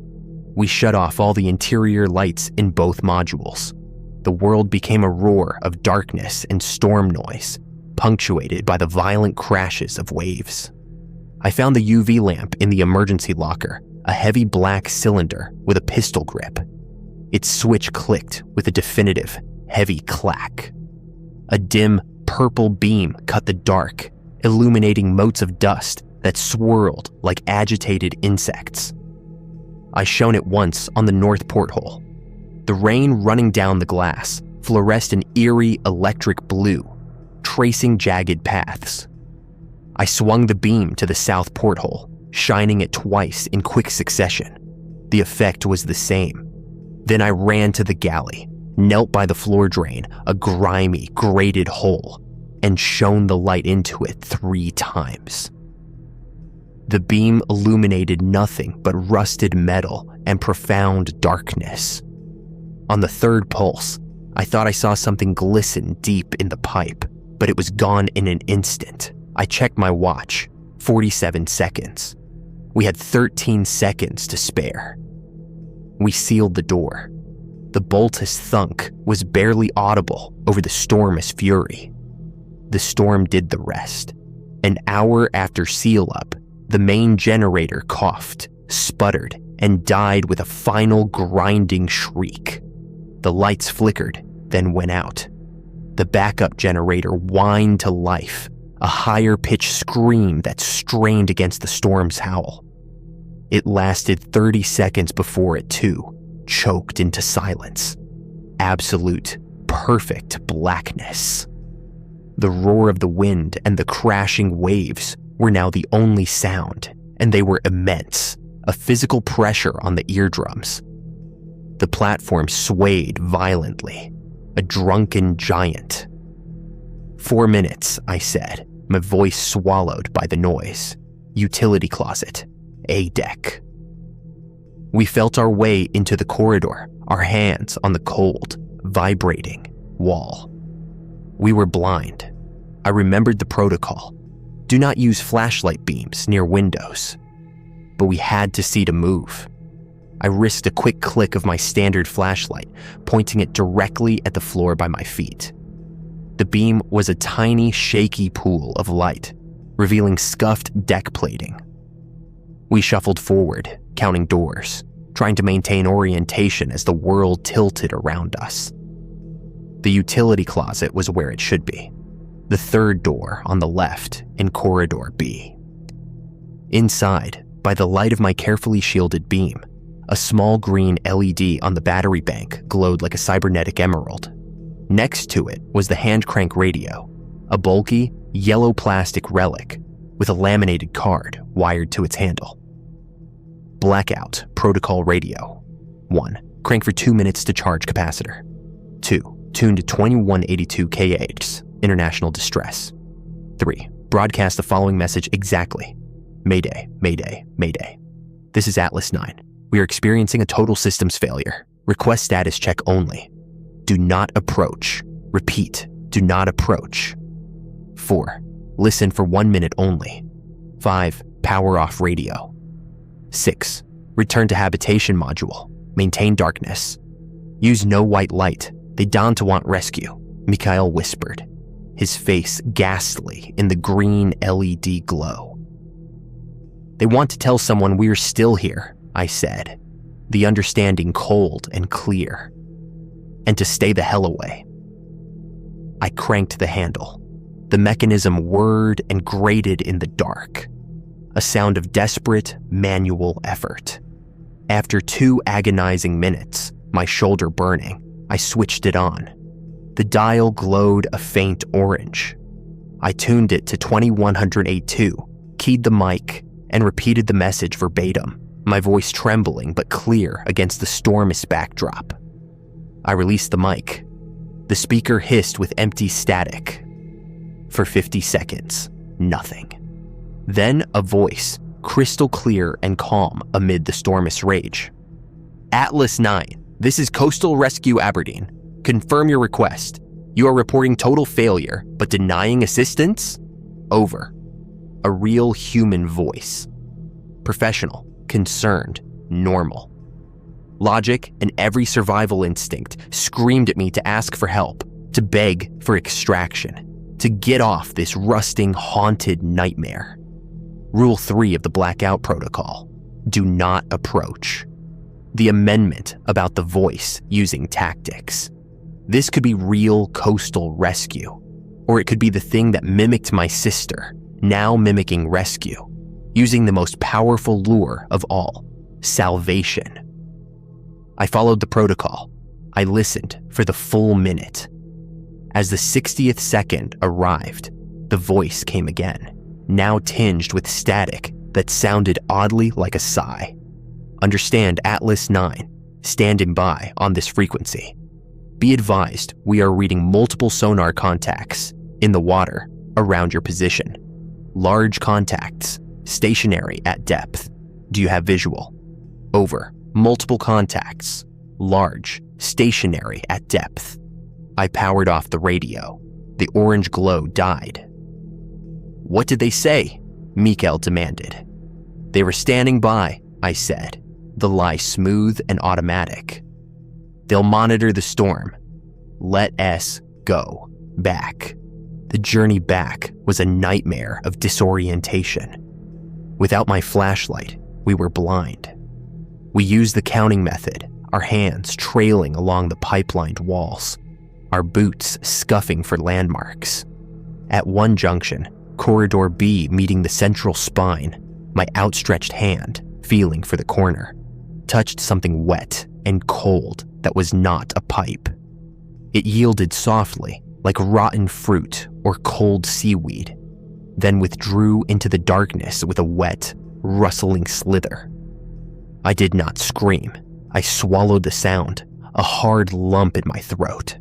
We shut off all the interior lights in both modules. The world became a roar of darkness and storm noise, punctuated by the violent crashes of waves. I found the UV lamp in the emergency locker, a heavy black cylinder with a pistol grip. Its switch clicked with a definitive, heavy clack. A dim, purple beam cut the dark, illuminating motes of dust that swirled like agitated insects. I shone it once on the north porthole. The rain running down the glass fluoresced an eerie electric blue, tracing jagged paths. I swung the beam to the south porthole, shining it twice in quick succession. The effect was the same. Then I ran to the galley, knelt by the floor drain, a grimy, grated hole, and shone the light into it 3 times. The beam illuminated nothing but rusted metal and profound darkness. On the 3rd pulse, I thought I saw something glisten deep in the pipe, but it was gone in an instant. I checked my watch, 47 seconds. We had 13 seconds to spare. We sealed the door. The bolt's thunk was barely audible over the storm's fury. The storm did the rest. An hour after seal-up, the main generator coughed, sputtered, and died with a final grinding shriek. The lights flickered, then went out. The backup generator whined to life, a higher-pitched scream that strained against the storm's howl. It lasted 30 seconds before it, too, choked into silence. Absolute, perfect blackness. The roar of the wind and the crashing waves were now the only sound, and they were immense, a physical pressure on the eardrums. The platform swayed violently, a drunken giant. 4 minutes, I said, my voice swallowed by the noise. Utility closet, A deck. We felt our way into the corridor, our hands on the cold, vibrating wall. We were blind. I remembered the protocol. Do not use flashlight beams near windows. But we had to see to move. I risked a quick click of my standard flashlight, pointing it directly at the floor by my feet. The beam was a tiny, shaky pool of light, revealing scuffed deck plating. We shuffled forward, counting doors, trying to maintain orientation as the world tilted around us. The utility closet was where it should be, the 3rd door on the left in corridor B. Inside, by the light of my carefully shielded beam, a small green LED on the battery bank glowed like a cybernetic emerald. Next to it was the hand crank radio, a bulky, yellow plastic relic with a laminated card wired to its handle. Blackout protocol radio. 1. Crank for 2 minutes to charge capacitor. 2. Tune to 2182 kHz, international distress. 3. Broadcast the following message exactly. Mayday, Mayday, Mayday. This is Atlas 9. We are experiencing a total systems failure. Request status check only. Do not approach. Repeat, do not approach. 4. Listen for 1 minute only. 5. Power off radio. 6. Return to habitation module. Maintain darkness. Use no white light. They don't want rescue, Mikhail whispered, his face ghastly in the green LED glow. They want to tell someone we're still here, I said, the understanding cold and clear. And to stay the hell away. I cranked the handle. The mechanism whirred and grated in the dark, a sound of desperate manual effort. After 2 agonizing minutes, my shoulder burning, I switched it on. The dial glowed a faint orange. I tuned it to 2108.2, keyed the mic, and repeated the message verbatim, my voice trembling but clear against the storm's backdrop. I released the mic. The speaker hissed with empty static. For 50 seconds, nothing. Then a voice, crystal clear and calm amid the storm's rage. Atlas 9, this is Coastal Rescue Aberdeen. Confirm your request. You are reporting total failure, but denying assistance? Over. A real human voice. Professional, concerned, normal. Logic and every survival instinct screamed at me to ask for help, to beg for extraction, to get off this rusting, haunted nightmare. Rule 3 of the Blackout Protocol: do not approach. The amendment about the voice using tactics. This could be real coastal rescue, or it could be the thing that mimicked my sister, now mimicking rescue, using the most powerful lure of all, salvation. I followed the protocol. I listened for the full minute. As the 60th second arrived, the voice came again, now tinged with static that sounded oddly like a sigh. Understand Atlas 9, standing by on this frequency. Be advised, we are reading multiple sonar contacts in the water around your position. Large contacts, stationary at depth. Do you have visual? Over. Multiple contacts, large, stationary at depth. I powered off the radio. The orange glow died. What did they say? Mikhail demanded. They were standing by, I said, the lie smooth and automatic. They'll monitor the storm. Let us go back. The journey back was a nightmare of disorientation. Without my flashlight, we were blind. We used the counting method, our hands trailing along the pipelined walls, our boots scuffing for landmarks. At one junction, corridor B meeting the central spine, my outstretched hand, feeling for the corner, touched something wet and cold that was not a pipe. It yielded softly, like rotten fruit or cold seaweed, then withdrew into the darkness with a wet, rustling slither. I did not scream. I swallowed the sound, a hard lump in my throat.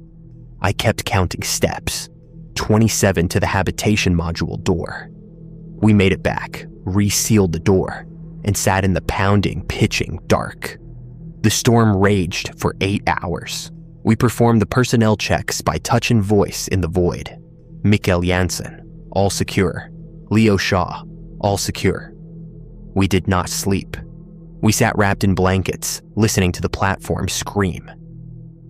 I kept counting steps, 27 to the habitation module door. We made it back, resealed the door, and sat in the pounding, pitching dark. The storm raged for 8 hours. We performed the personnel checks by touch and voice in the void. Mikkel Jansen, all secure. Leo Shaw, all secure. We did not sleep. We sat wrapped in blankets, listening to the platform scream.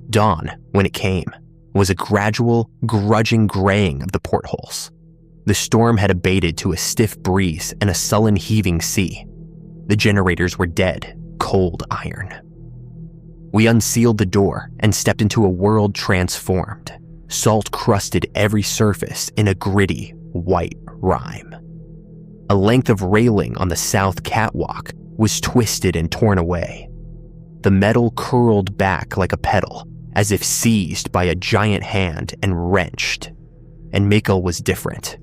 Dawn, when it came, was a gradual, grudging graying of the portholes. The storm had abated to a stiff breeze and a sullen heaving sea. The generators were dead, cold iron. We unsealed the door and stepped into a world transformed. Salt crusted every surface in a gritty, white rime. A length of railing on the south catwalk was twisted and torn away. The metal curled back like a pedal, as if seized by a giant hand and wrenched. And Mikkel was different.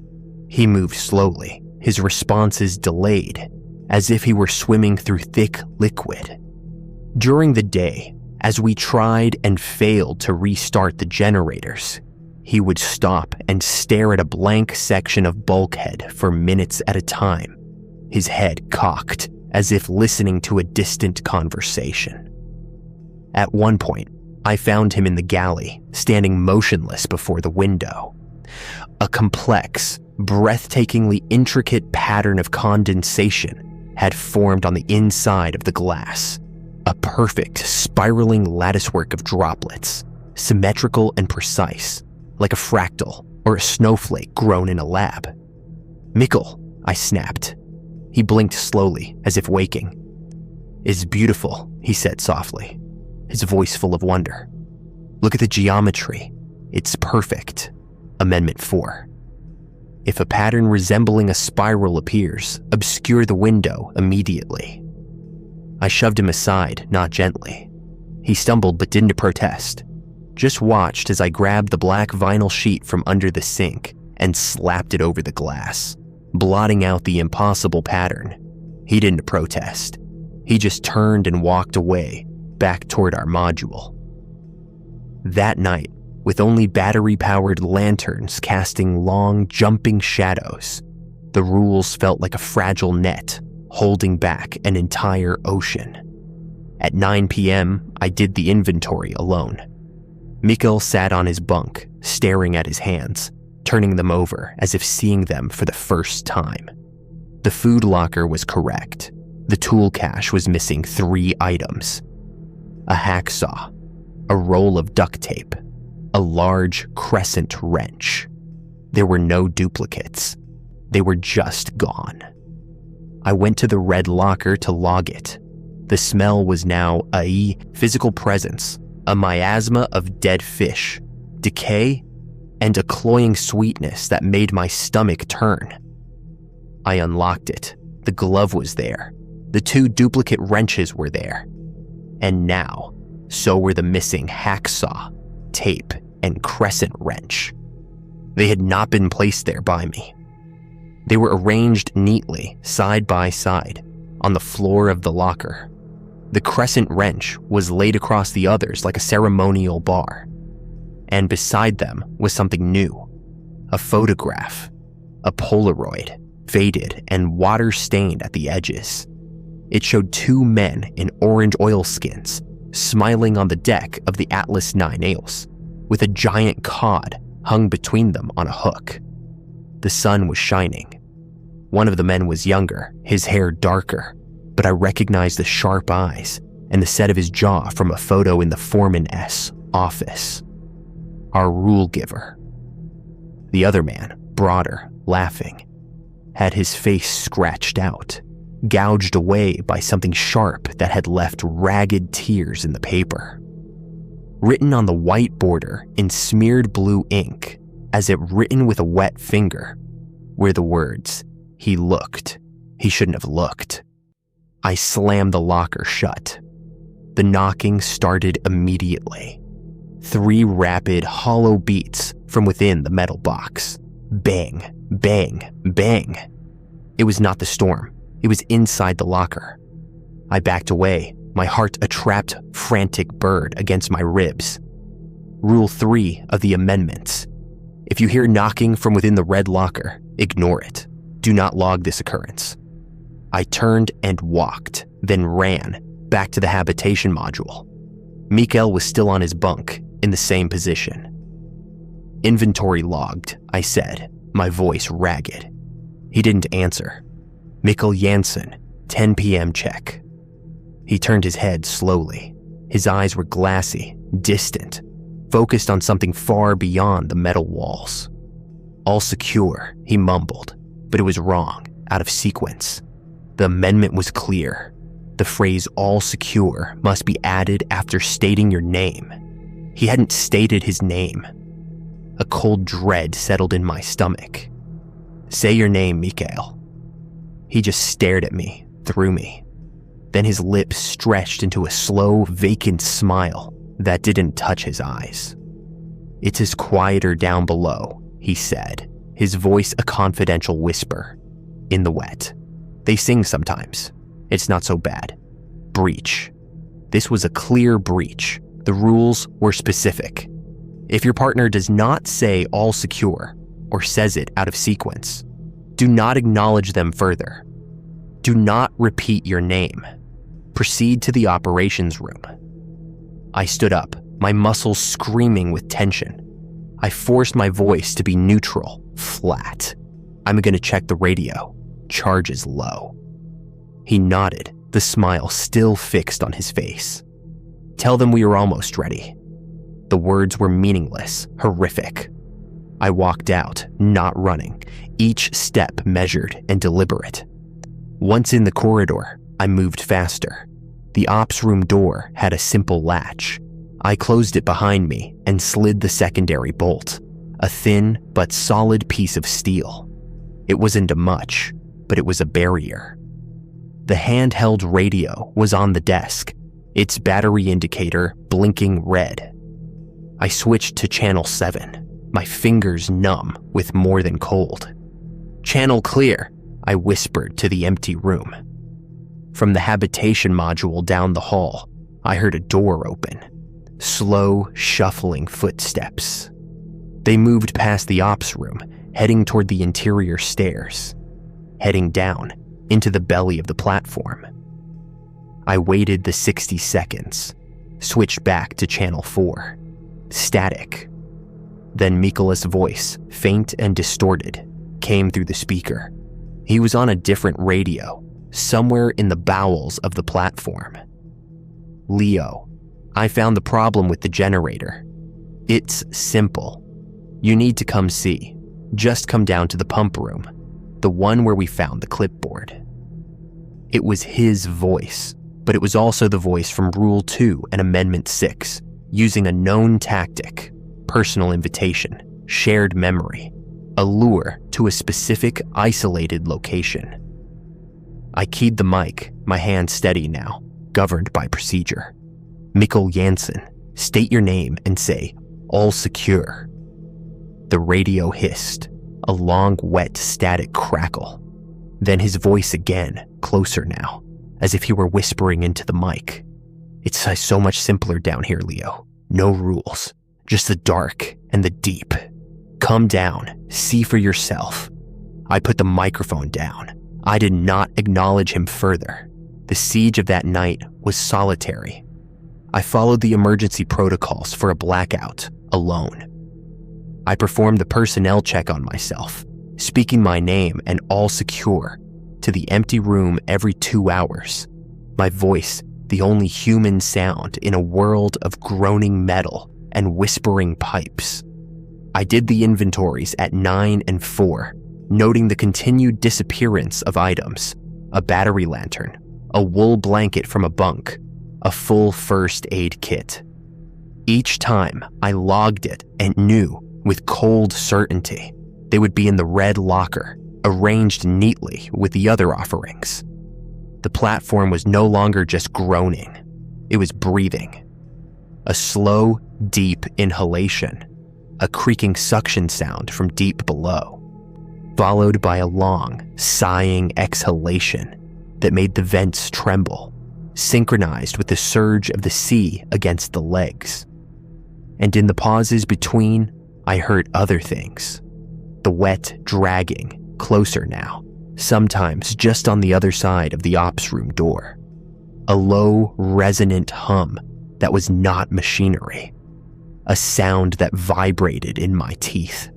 He moved slowly, his responses delayed, as if he were swimming through thick liquid. During the day, as we tried and failed to restart the generators, he would stop and stare at a blank section of bulkhead for minutes at a time, his head cocked as if listening to a distant conversation. At one point, I found him in the galley, standing motionless before the window. A complex, breathtakingly intricate pattern of condensation had formed on the inside of the glass. A perfect, spiraling latticework of droplets, symmetrical and precise, like a fractal or a snowflake grown in a lab. "Mikkel," I snapped. He blinked slowly, as if waking. "It's beautiful," he said softly, his voice full of wonder. "Look at the geometry. It's perfect." Amendment 4. If a pattern resembling a spiral appears, obscure the window immediately. I shoved him aside, not gently. He stumbled but didn't protest, just watched as I grabbed the black vinyl sheet from under the sink and slapped it over the glass, blotting out the impossible pattern. He didn't protest. He just turned and walked away, back toward our module. That night, with only battery-powered lanterns casting long, jumping shadows, the rules felt like a fragile net holding back an entire ocean. At 9 p.m., I did the inventory alone. Mikkel sat on his bunk, staring at his hands, turning them over as if seeing them for the first time. The food locker was correct. The tool cache was missing 3 items: a hacksaw, a roll of duct tape, a large crescent wrench. There were no duplicates. They were just gone. I went to the red locker to log it. The smell was now a physical presence, a miasma of dead fish, decay, and a cloying sweetness that made my stomach turn. I unlocked it. The glove was there. The 2 duplicate wrenches were there. And now, so were the missing hacksaw, tape, and crescent wrench. They had not been placed there by me. They were arranged neatly, side by side, on the floor of the locker. The crescent wrench was laid across the others like a ceremonial bar. And beside them was something new. A photograph. A Polaroid, faded and water-stained at the edges. It showed 2 men in orange oilskins, smiling on the deck of the Atlas 9 with a giant cod hung between them on a hook. The sun was shining. One of the men was younger, his hair darker, but I recognized the sharp eyes and the set of his jaw from a photo in the Foreman S office. Our rule giver. The other man, broader, laughing, had his face scratched out, gouged away by something sharp that had left ragged tears in the paper. Written on the white border in smeared blue ink, as if written with a wet finger, were the words, "He looked. He shouldn't have looked." I slammed the locker shut. The knocking started immediately. 3 rapid, hollow beats from within the metal box. Bang, bang, bang. It was not the storm. It was inside the locker. I backed away, my heart a trapped, frantic bird against my ribs. Rule 3 of the amendments. If you hear knocking from within the red locker, ignore it. Do not log this occurrence. I turned and walked, then ran, back to the habitation module. Mikkel was still on his bunk, in the same position. "Inventory logged," I said, my voice ragged. He didn't answer. "Mikkel Jansen, 10 p.m. check." He turned his head slowly. His eyes were glassy, distant, focused on something far beyond the metal walls. "All secure," he mumbled, but it was wrong, out of sequence. The amendment was clear. The phrase "all secure" must be added after stating your name. He hadn't stated his name. A cold dread settled in my stomach. "Say your name, Mikkel." He just stared at me, through me. Then his lips stretched into a slow, vacant smile that didn't touch his eyes. "It is quieter down below," he said, his voice a confidential whisper. "In the wet. They sing sometimes. It's not so bad. Breach." This was a clear breach. The rules were specific. If your partner does not say "all secure" or says it out of sequence, do not acknowledge them further. Do not repeat your name. Proceed to the operations room. I stood up, my muscles screaming with tension. I forced my voice to be neutral, flat. I'm gonna check the radio. Charge is low. He nodded, the smile still fixed on his face. Tell them we are almost ready. The words were meaningless, horrific. I walked out, not running, each step measured and deliberate. Once in the corridor, I moved faster. The ops room door had a simple latch. I closed it behind me and slid the secondary bolt, a thin but solid piece of steel. It wasn't much, but it was a barrier. The handheld radio was on the desk, its battery indicator blinking red. I switched to channel 7, my fingers numb with more than cold. Channel clear, I whispered to the empty room. From the habitation module down the hall, I heard a door open. Slow, shuffling footsteps. They moved past the ops room, heading toward the interior stairs, heading down into the belly of the platform. I waited the 60 seconds, switched back to channel 4. Static. Then Mikola's voice, faint and distorted, came through the speaker. He was on a different radio, somewhere in the bowels of the platform. Leo, I found the problem with the generator. It's simple. You need to come see. Just come down to the pump room, the one where we found the clipboard. It was his voice, but it was also the voice from Rule 2 and Amendment 6, using a known tactic, personal invitation, shared memory, a lure to a specific isolated location. I keyed the mic, my hand steady now, governed by procedure. Mikkel Jansen, state your name and say, all secure. The radio hissed, a long, wet, static crackle. Then his voice again, closer now, as if he were whispering into the mic. It's so much simpler down here, Leo. No rules, just the dark and the deep. Come down, see for yourself. I put the microphone down. I did not acknowledge him further. The siege of that night was solitary. I followed the emergency protocols for a blackout, alone. I performed the personnel check on myself, speaking my name and all secure to the empty room every 2 hours. My voice, the only human sound in a world of groaning metal and whispering pipes. I did the inventories at 9 and 4, noting the continued disappearance of items, a battery lantern, a wool blanket from a bunk, a full first aid kit. Each time I logged it and knew with cold certainty they would be in the red locker, arranged neatly with the other offerings. The platform was no longer just groaning, it was breathing. A slow, deep inhalation, a creaking suction sound from deep below, followed by a long, sighing exhalation that made the vents tremble, synchronized with the surge of the sea against the legs. And in the pauses between, I heard other things. The wet dragging, closer now, sometimes just on the other side of the ops room door. A low, resonant hum that was not machinery. A sound that vibrated in my teeth.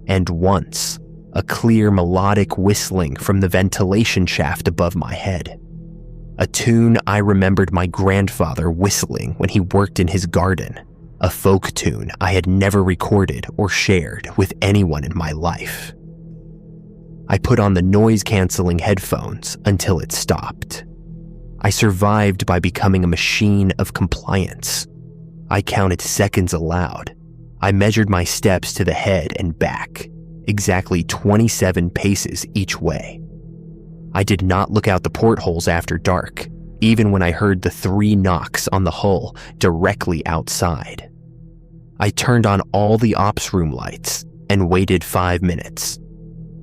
And once, a clear melodic whistling from the ventilation shaft above my head. A tune I remembered my grandfather whistling when he worked in his garden. A folk tune I had never recorded or shared with anyone in my life. I put on the noise-canceling headphones until it stopped. I survived by becoming a machine of compliance. I counted seconds aloud. I measured my steps to the head and back, exactly 27 paces each way. I did not look out the portholes after dark, even when I heard the 3 knocks on the hull directly outside. I turned on all the ops room lights and waited 5 minutes.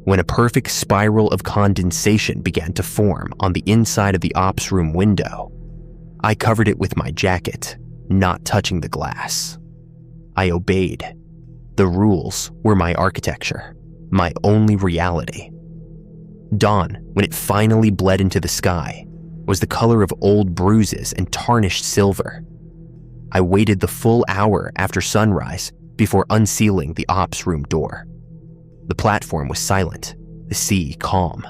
When a perfect spiral of condensation began to form on the inside of the ops room window, I covered it with my jacket, not touching the glass. I obeyed. The rules were my architecture, my only reality. Dawn, when it finally bled into the sky, was the color of old bruises and tarnished silver. I waited the full hour after sunrise before unsealing the ops room door. The platform was silent, the sea calm.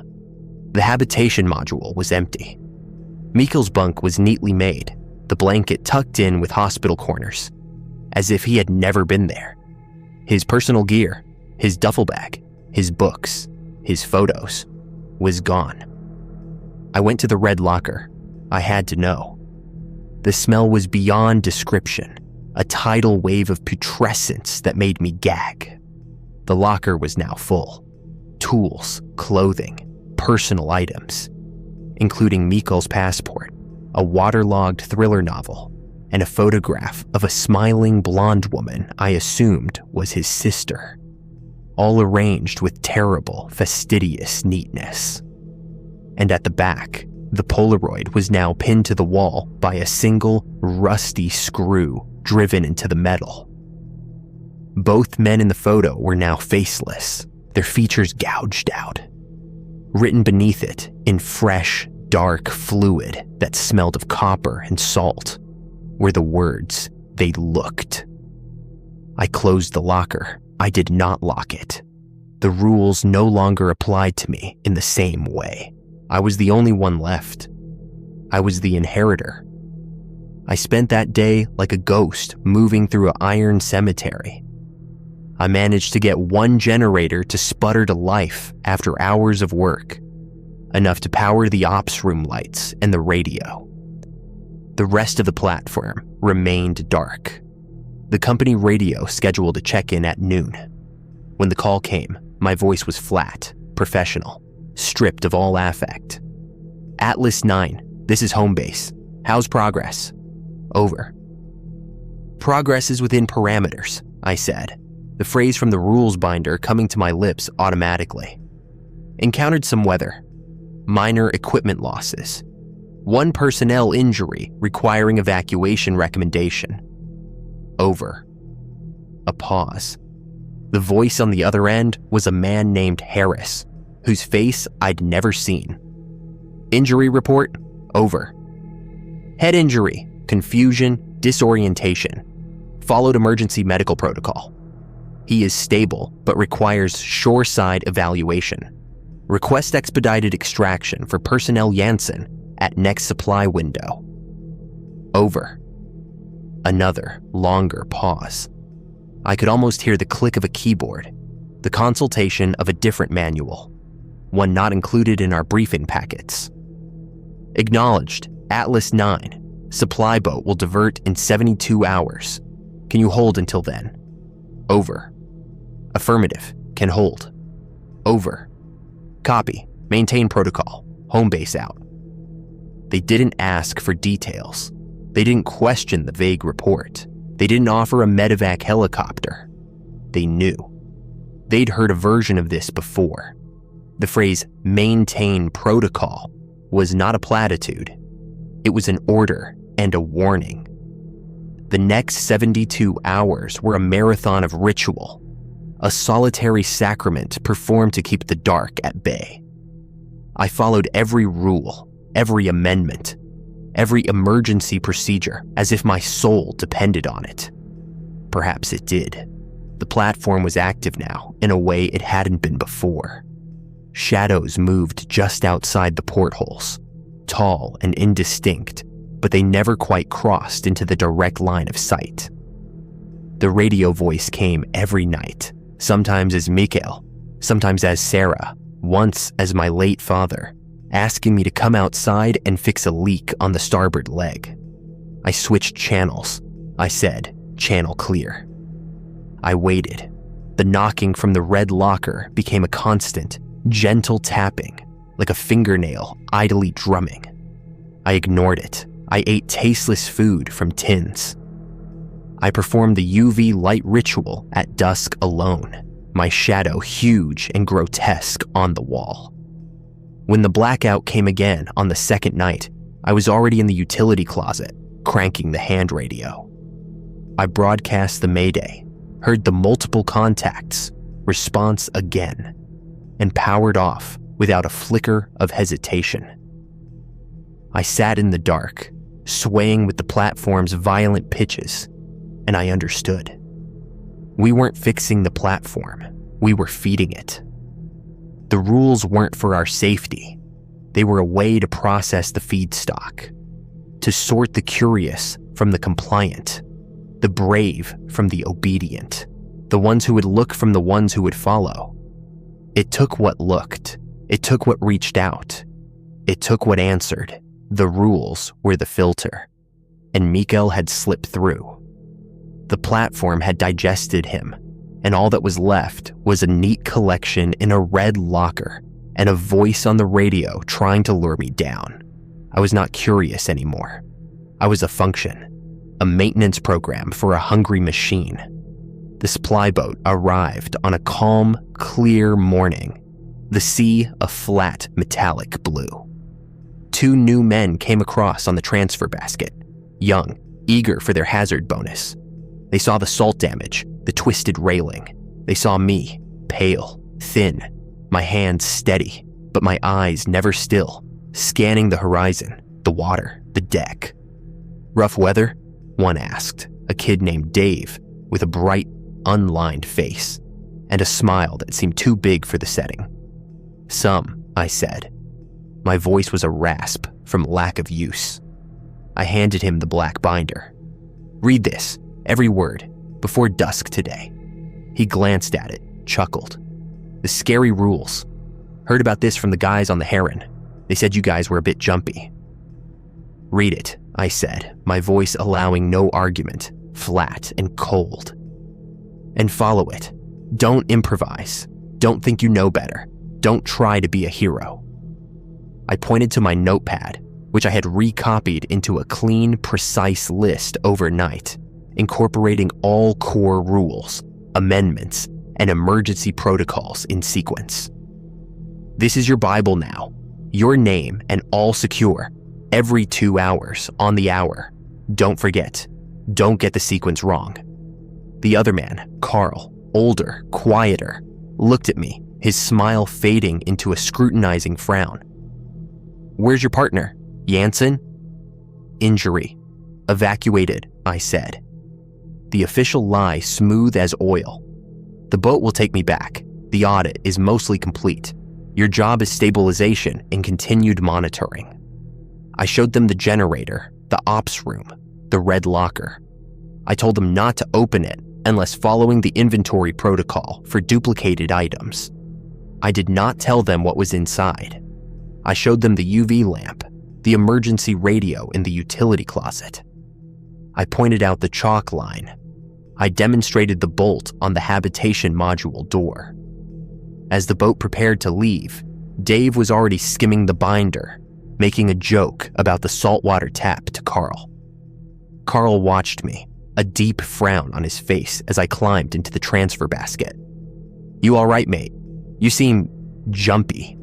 The habitation module was empty. Mikkel's bunk was neatly made, the blanket tucked in with hospital corners, as if he had never been there. His personal gear, his duffel bag, his books, his photos, was gone. I went to the red locker. I had to know. The smell was beyond description, a tidal wave of putrescence that made me gag. The locker was now full. Tools, clothing, personal items, including Mikkel's passport, a waterlogged thriller novel, and a photograph of a smiling blonde woman I assumed was his sister, all arranged with terrible, fastidious neatness. And at the back, the Polaroid was now pinned to the wall by a single, rusty screw driven into the metal. Both men in the photo were now faceless, their features gouged out. Written beneath it, in fresh, dark fluid that smelled of copper and salt, were the words, "They looked." I closed the locker. I did not lock it. The rules no longer applied to me in the same way. I was the only one left. I was the inheritor. I spent that day like a ghost moving through an iron cemetery. I managed to get one generator to sputter to life after hours of work, enough to power the ops room lights and the radio. The rest of the platform remained dark. The company radio scheduled a check-in at noon. When the call came, my voice was flat, professional, stripped of all affect. Atlas 9, this is home base. How's progress? Over. Progress is within parameters, I said, the phrase from the rules binder coming to my lips automatically. Encountered some weather. Minor equipment losses. One personnel injury requiring evacuation recommendation. Over. A pause. The voice on the other end was a man named Harris, whose face I'd never seen. Injury report? Over. Head injury, confusion, disorientation. Followed emergency medical protocol. He is stable, but requires shoreside evaluation. Request expedited extraction for personnel Janssen at next supply window. Over. Another, longer pause. I could almost hear the click of a keyboard, the consultation of a different manual, one not included in our briefing packets. Acknowledged, Atlas 9. Supply boat will divert in 72 hours. Can you hold until then? Over. Affirmative. Can hold. Over. Copy. Maintain protocol. Home base out. They didn't ask for details. They didn't question the vague report. They didn't offer a medevac helicopter. They knew. They'd heard a version of this before. The phrase, maintain protocol, was not a platitude. It was an order and a warning. The next 72 hours were a marathon of ritual, a solitary sacrament performed to keep the dark at bay. I followed every rule, every amendment, every emergency procedure as if my soul depended on it. Perhaps it did. The platform was active now in a way it hadn't been before. Shadows moved just outside the portholes, tall and indistinct, but they never quite crossed into the direct line of sight. The radio voice came every night, sometimes as Mikkel, sometimes as Sarah, once as my late father, asking me to come outside and fix a leak on the starboard leg. I switched channels. I said, channel clear. I waited. The knocking from the red locker became a constant, gentle tapping, like a fingernail idly drumming. I ignored it. I ate tasteless food from tins. I performed the UV light ritual at dusk alone, my shadow huge and grotesque on the wall. When the blackout came again on the second night, I was already in the utility closet, cranking the hand radio. I broadcast the mayday, heard the multiple contacts, response again, and powered off without a flicker of hesitation. I sat in the dark, swaying with the platform's violent pitches, and I understood. We weren't fixing the platform, we were feeding it. The rules weren't for our safety. They were a way to process the feedstock, to sort the curious from the compliant, the brave from the obedient, the ones who would look from the ones who would follow. It took what looked. It took what reached out. It took what answered. The rules were the filter, and Mikael had slipped through. The platform had digested him, and all that was left was a neat collection in a red locker and a voice on the radio trying to lure me down. I was not curious anymore. I was a function, a maintenance program for a hungry machine. The supply boat arrived on a calm, clear morning, the sea a flat, metallic blue. 2 new men came across on the transfer basket, young, eager for their hazard bonus. They saw the salt damage, the twisted railing. They saw me, pale, thin, my hands steady, but my eyes never still, scanning the horizon, the water, the deck. "Rough weather?" one asked, a kid named Dave with a bright, unlined face and a smile that seemed too big for the setting. "Some," I said. My voice was a rasp from lack of use. I handed him the black binder. "Read this, every word, before dusk today." He glanced at it, chuckled. "The scary rules. Heard about this from the guys on the Heron. They said you guys were a bit jumpy." "Read it," I said, my voice allowing no argument, flat and cold. "And follow it. Don't improvise. Don't think you know better. Don't try to be a hero." I pointed to my notepad, which I had recopied into a clean, precise list overnight, incorporating all core rules, amendments, and emergency protocols in sequence. "This is your Bible now. Your name and all secure. Every 2 hours, on the hour. Don't forget. Don't get the sequence wrong." The other man, Carl, older, quieter, looked at me, his smile fading into a scrutinizing frown. "Where's your partner? Jansen?" "Injury. Evacuated," I said. The official lie smooth as oil. "The boat will take me back. The audit is mostly complete. Your job is stabilization and continued monitoring." I showed them the generator, the ops room, the red locker. I told them not to open it unless following the inventory protocol for duplicated items. I did not tell them what was inside. I showed them the UV lamp, the emergency radio in the utility closet. I pointed out the chalk line. I demonstrated the bolt on the habitation module door. As the boat prepared to leave, Dave was already skimming the binder, making a joke about the saltwater tap to Carl. Carl watched me, a deep frown on his face as I climbed into the transfer basket. "You all right, mate? You seem jumpy."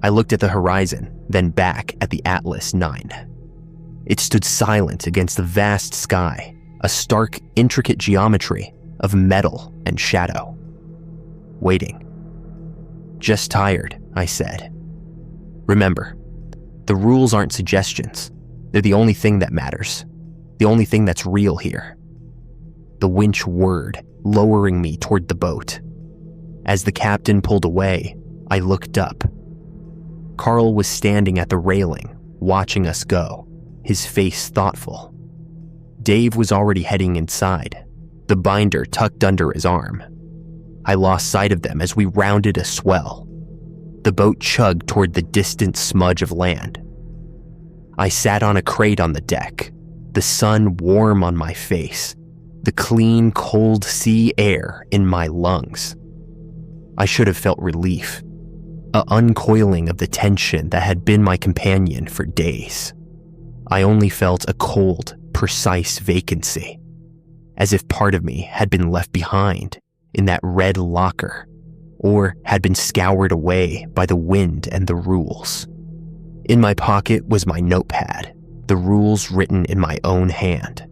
I looked at the horizon, then back at the Atlas 9. It stood silent against the vast sky, a stark, intricate geometry of metal and shadow. Waiting. "Just tired," I said. "Remember, the rules aren't suggestions. They're the only thing that matters. The only thing that's real here." The winch whirred, lowering me toward the boat. As the captain pulled away, I looked up. Carl was standing at the railing, watching us go, his face thoughtful. Dave was already heading inside, the binder tucked under his arm. I lost sight of them as we rounded a swell. The boat chugged toward the distant smudge of land. I sat on a crate on the deck, the sun warm on my face, the clean, cold sea air in my lungs. I should have felt relief, a uncoiling of the tension that had been my companion for days. I only felt a cold, precise vacancy, as if part of me had been left behind in that red locker, or had been scoured away by the wind and the rules. In my pocket was my notepad, the rules written in my own hand.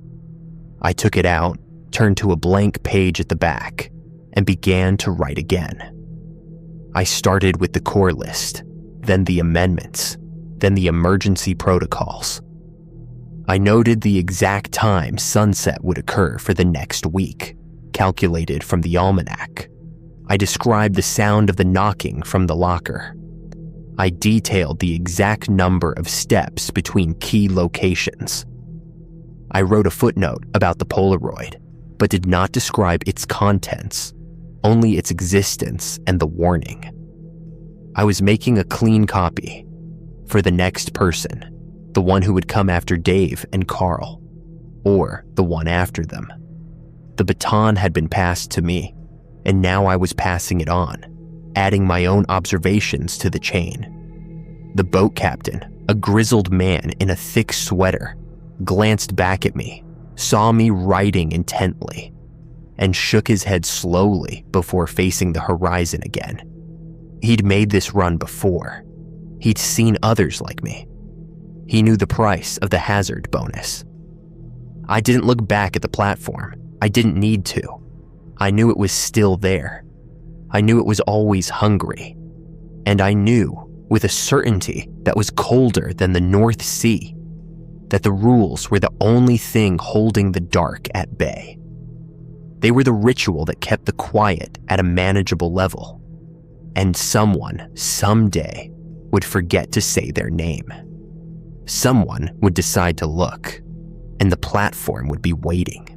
I took it out, turned to a blank page at the back, and began to write again. I started with the core list, then the amendments, then the emergency protocols. I noted the exact time sunset would occur for the next week, calculated from the almanac. I described the sound of the knocking from the locker. I detailed the exact number of steps between key locations. I wrote a footnote about the Polaroid, but did not describe its contents, only its existence and the warning. I was making a clean copy for the next person, the one who would come after Dave and Carl, or the one after them. The baton had been passed to me, and now I was passing it on, adding my own observations to the chain. The boat captain, a grizzled man in a thick sweater, glanced back at me, saw me writing intently, and shook his head slowly before facing the horizon again. He'd made this run before. He'd seen others like me. He knew the price of the hazard bonus. I didn't look back at the platform. I didn't need to. I knew it was still there. I knew it was always hungry. And I knew, with a certainty that was colder than the North Sea, that the rules were the only thing holding the dark at bay. They were the ritual that kept the quiet at a manageable level. And someone, someday, would forget to say their name. Someone would decide to look, and the platform would be waiting.